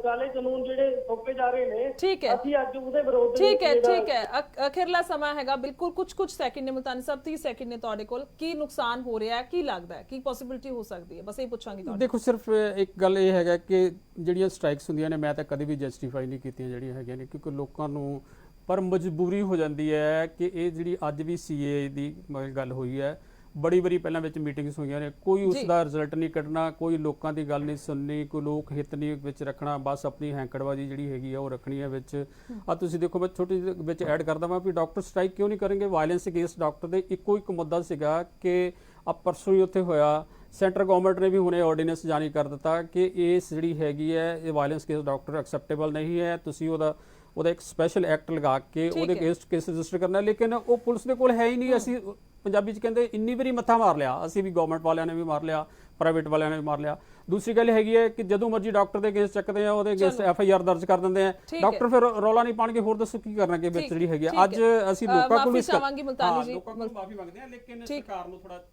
ਕਾਲੇ ਕਾਨੂੰਨ ਜਿਹੜੇ ਥੋਪੇ ਜਾ ਰਹੇ ਨੇ, ਅਸੀਂ ਅੱਜ ਉਹਦੇ ਵਿਰੋਧ ਠੀਕ ਹੈ ਅਖੀਰਲਾ ਸਮਾਂ ਹੈਗਾ ਬਿਲਕੁਲ ਕੁਝ ਸੈਕਿੰਡ ਨੇ। ਮੁਲਤਾਨੀ ਸਾਹਿਬ 30 ਸੈਕਿੰਡ ਨੇ ਤੁਹਾਡੇ ਕੋਲ। ਕੀ ਨੁਕਸਾਨ ਹੋ ਰਿਹਾ ਹੈ, ਕੀ ਲੱਗਦਾ ਹੈ, ਕੀ ਪੋਸਿਬਿਲਿਟੀ ਹੋ ਸਕਦੀ ਹੈ, ਬਸ ਇਹ ਪੁੱਛਾਂਗੀ ਤੁਹਾਨੂੰ। ਦੇਖੋ ਸਿਰਫ ਇੱਕ ਗੱਲ ਇਹ ਹੈਗਾ ਕਿ ਜਿਹੜੀਆਂ ਸਟ੍ਰਾਈਕਸ ਹੁੰਦੀਆਂ ਨੇ ਮੈਂ ਤਾਂ ਕਦੇ ਵੀ ਜਸਟੀਫਾਈ ਨਹੀਂ ਕੀਤੀਆਂ ਜਿਹੜੀਆਂ ਹੈਗੀਆਂ ਨੇ, ਕਿਉਂਕਿ ਲੋਕਾਂ ਨੂੰ ਪਰ ਮਜਬੂਰੀ ਹੋ ਜਾਂਦੀ ਹੈ ਕਿ ਇਹ ਜਿਹੜੀ ਅੱਜ ਵੀ CAA ਦੀ ਗੱਲ ਹੋਈ ਹੈ, ਬੜੀ ਵਾਰੀ ਪਹਿਲਾਂ ਵਿੱਚ ਮੀਟਿੰਗਸ ਹੋਈਆਂ ਨੇ, ਕੋਈ ਉਸ ਦਾ ਰਿਜ਼ਲਟ ਨਹੀਂ ਕੱਢਣਾ, ਕੋਈ ਲੋਕਾਂ ਦੀ ਗੱਲ ਨਹੀਂ ਸੁਣਨੀ, ਕੋਈ ਲੋਕ ਹਿੱਤ ਨਹੀਂ ਵਿੱਚ ਰੱਖਣਾ, ਬਸ ਆਪਣੀ ਹੈਂਕੜਬਾਜ਼ੀ ਜਿਹੜੀ ਹੈਗੀ ਆ ਉਹ ਰੱਖਣੀ ਹੈ ਵਿੱਚ। ਆ ਤੁਸੀਂ ਦੇਖੋ ਮੈਂ ਛੋਟੀ ਜਿਹੀ ਵਿੱਚ ਐਡ ਕਰਦਾ ਵਾਂ ਵੀ ਡਾਕਟਰ ਸਟ੍ਰਾਈਕ ਕਿਉਂ ਨਹੀਂ ਕਰਨਗੇ। ਵਾਇਲੈਂਸ ਅਗੇਂਸਟ ਡਾਕਟਰ ਦੇ ਇੱਕੋ ਇੱਕ ਮੁੱਦਾ ਸੀਗਾ ਕਿ ਆ ਪਰਸੋਂ ਹੀ ਉੱਥੇ ਹੋਇਆ, ਸੈਂਟਰ ਗਵਰਨਮੈਂਟ ਨੇ ਵੀ ਹੁਣੇ ਆਰਡੀਨੈਂਸ ਜਾਰੀ ਕਰ ਦਿੱਤਾ ਕਿ ਇਸ ਜਿਹੜੀ ਹੈਗੀ ਹੈ ਇਹ ਵਾਇਲੈਂਸ ਅਗੇਂਸਟ ਡਾਕਟਰ ਐਕਸੈਪਟੇਬਲ ਨਹੀਂ ਹੈ, ਤੁਸੀਂ ਉਹਦਾ ਇੱਕ ਸਪੈਸ਼ਲ ਐਕਟ ਲਗਾ ਕੇ ਉਹਦੇ ਅਗੇਂਸਟ ਕੇਸ ਰਜਿਸਟਰ ਕਰਨਾ। ਲੇਕਿਨ ਉਹ ਪੁਲਿਸ ਦੇ ਕੋਲ ਹੈ ਹੀ ਨਹੀਂ। ਅਸੀਂ ਪੰਜਾਬੀ 'ਚ ਕਹਿੰਦੇ ਇੰਨੀ ਵਾਰੀ ਮੱਥਾ ਮਾਰ ਲਿਆ, ਅਸੀਂ ਵੀ ਗਵਰਨਮੈਂਟ ਵਾਲਿਆਂ ਨੇ ਵੀ ਮਾਰ ਲਿਆ, ਪ੍ਰਾਈਵੇਟ ਵਾਲਿਆਂ ਨੇ ਵੀ ਮਾਰ ਲਿਆ। ਦੂਸਰੀ ਗੱਲ ਹੈਗੀ ਹੈ ਕਿ ਜਦੋਂ ਮਰਜ਼ੀ ਡਾਕਟਰ ਦੇ ਕੇਸ ਚੱਕਦੇ ਆ ਉਹਦੇ ਅਗੇਂਸਟ FIR ਦਰਜ ਕਰ ਦਿੰਦੇ ਆ, ਡਾਕਟਰ ਫਿਰ ਰੌਲਾ ਨਹੀਂ ਪਾਣਗੇ। ਹੋਰ ਦੱਸੋ ਕੀ ਕਰਨਗੇ ਵਿੱਚ ਜਿਹੜੀ ਹੈਗੀ ਅੱਜ ਅਸੀਂ ਲੋਕਾਂ ਕੋਲ ਵੀ ਮਾਫੀ ਮੰਗਦੇ ਆ, ਲੇਕਿਨ ਸਰਕਾਰ ਨੂੰ ਥੋੜਾ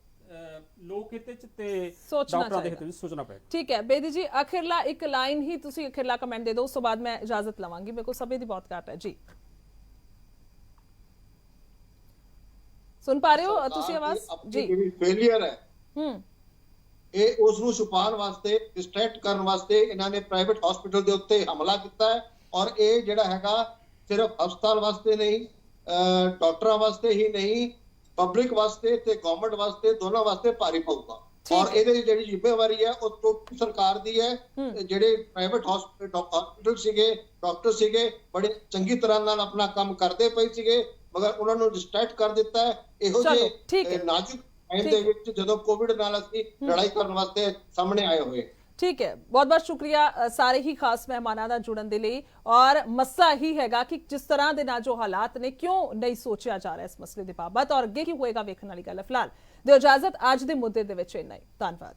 ਲੋਕ ਹਿੱਤ ਚ ਤੇ ਡਾਕਟਰਾਂ ਦੇ ਹਿੱਤ ਵਿੱਚ ਸੋਚਣਾ ਪਏਗਾ। ਠੀਕ ਹੈ ਬੇਦੀ ਜੀ, ਅਖੀਰਲਾ ਇੱਕ ਲਾਈਨ ਹੀ ਤੁਸੀਂ ਅਖੀਰਲਾ ਕਮੈਂਟ ਦੇ ਦਿਓ, ਉਸ ਤੋਂ ਬਾਅਦ ਮੈਂ ਇਜਾਜ਼ਤ ਲਵਾਂਗੀ, ਮੇਰੇ ਕੋਲ ਸਮੇਂ ਦੀ ਬਹੁਤ ਘਾਟ ਹੈ ਜੀ। ਸੁਣ ਪਾ ਰਹੇ ਹੋ ਤੁਸੀਂ ਆਵਾਜ਼ ਜੀ? ਜਿਹੜੀ ਫੇਲਿਅਰ ਹੈ ਇਹ ਉਸ ਨੂੰ ਛੁਪਾਉਣ ਵਾਸਤੇ, ਡਿਸਟਰੈਕਟ ਕਰਨ ਵਾਸਤੇ ਇਹਨਾਂ ਨੇ ਪ੍ਰਾਈਵੇਟ ਹਸਪੀਟਲ ਦੇ ਉੱਤੇ ਹਮਲਾ ਕੀਤਾ ਹੈ। ਔਰ ਇਹ ਜਿਹੜਾ ਹੈਗਾ ਸਿਰਫ ਹਸਪਤਾਲ ਵਾਸਤੇ ਨਹੀਂ, ਡਾਕਟਰਾਂ ਵਾਸਤੇ ਹੀ ਨਹੀਂ, ਪਬਲਿਕ ਵਾਸਤੇ ਤੇ ਗਵਰਨਮੈਂਟ ਵਾਸਤੇ, ਦੋਨਾਂ ਵਾਸਤੇ ਭਾਰੀ ਪਊਗਾ। ਔਰ ਇਹਦੇ ਜਿਹੜੀ ਜ਼ਿੰਮੇਵਾਰੀ ਹੈ ਉਹ ਟੋਟਲ ਸਰਕਾਰ ਦੀ ਹੈ। ਜਿਹੜੇ ਪ੍ਰਾਈਵੇਟ ਹਸਪੀਟਲ ਸੀਗੇ, ਡਾਕਟਰ ਸੀਗੇ, ਬੜੇ ਚੰਗੀ ਤਰ੍ਹਾਂ ਨਾਲ ਆਪਣਾ ਕੰਮ ਕਰਦੇ ਪਏ ਸੀਗੇ, ਮਗਰ ਉਹਨਾਂ ਨੂੰ ਡਿਸਟਰੈਕਟ ਕਰ ਦਿੱਤਾ ਹੈ। ਇਹੋ ਜਿਹੇ ਨਾਜ਼ੁਕ ਟਾਈਮ ਦੇ ਵਿੱਚ ਜਦੋਂ ਕੋਵਿਡ ਨਾਲ ਅਸੀਂ ਲੜਾਈ ਕਰਨ ਵਾਸਤੇ ਸਾਹਮਣੇ ਆਏ ਹੋਏ। ਠੀਕ ਹੈ, ਬਹੁਤ ਬਹੁਤ ਸ਼ੁਕਰੀਆ ਸਾਰੇ ਹੀ ਖਾਸ ਮਹਿਮਾਨਾਂ ਦਾ ਜੁੜਨ ਦੇ ਲਈ। ਔਰ ਮਸਲਾ ਹੀ ਹੈਗਾ ਕਿ ਜਿਸ ਤਰ੍ਹਾਂ ਦੇ ਨਾਲ ਜੋ ਹਾਲਾਤ ਨੇ ਕਿਉਂ ਨਹੀਂ ਸੋਚਿਆ ਜਾ ਰਿਹਾ ਇਸ ਮਸਲੇ ਦੇ ਬਾਬਤ, ਔਰ ਅੱਗੇ ਕੀ ਹੋਏਗਾ ਵੇਖਣ ਵਾਲੀ ਗੱਲ ਹੈ। ਫਿਲਹਾਲ ਦਿਓ ਇਜਾਜ਼ਤ, ਅੱਜ ਦੇ ਮੁੱਦੇ ਦੇ ਵਿੱਚ ਇੰਨਾ ਹੀ। ਧੰਨਵਾਦ।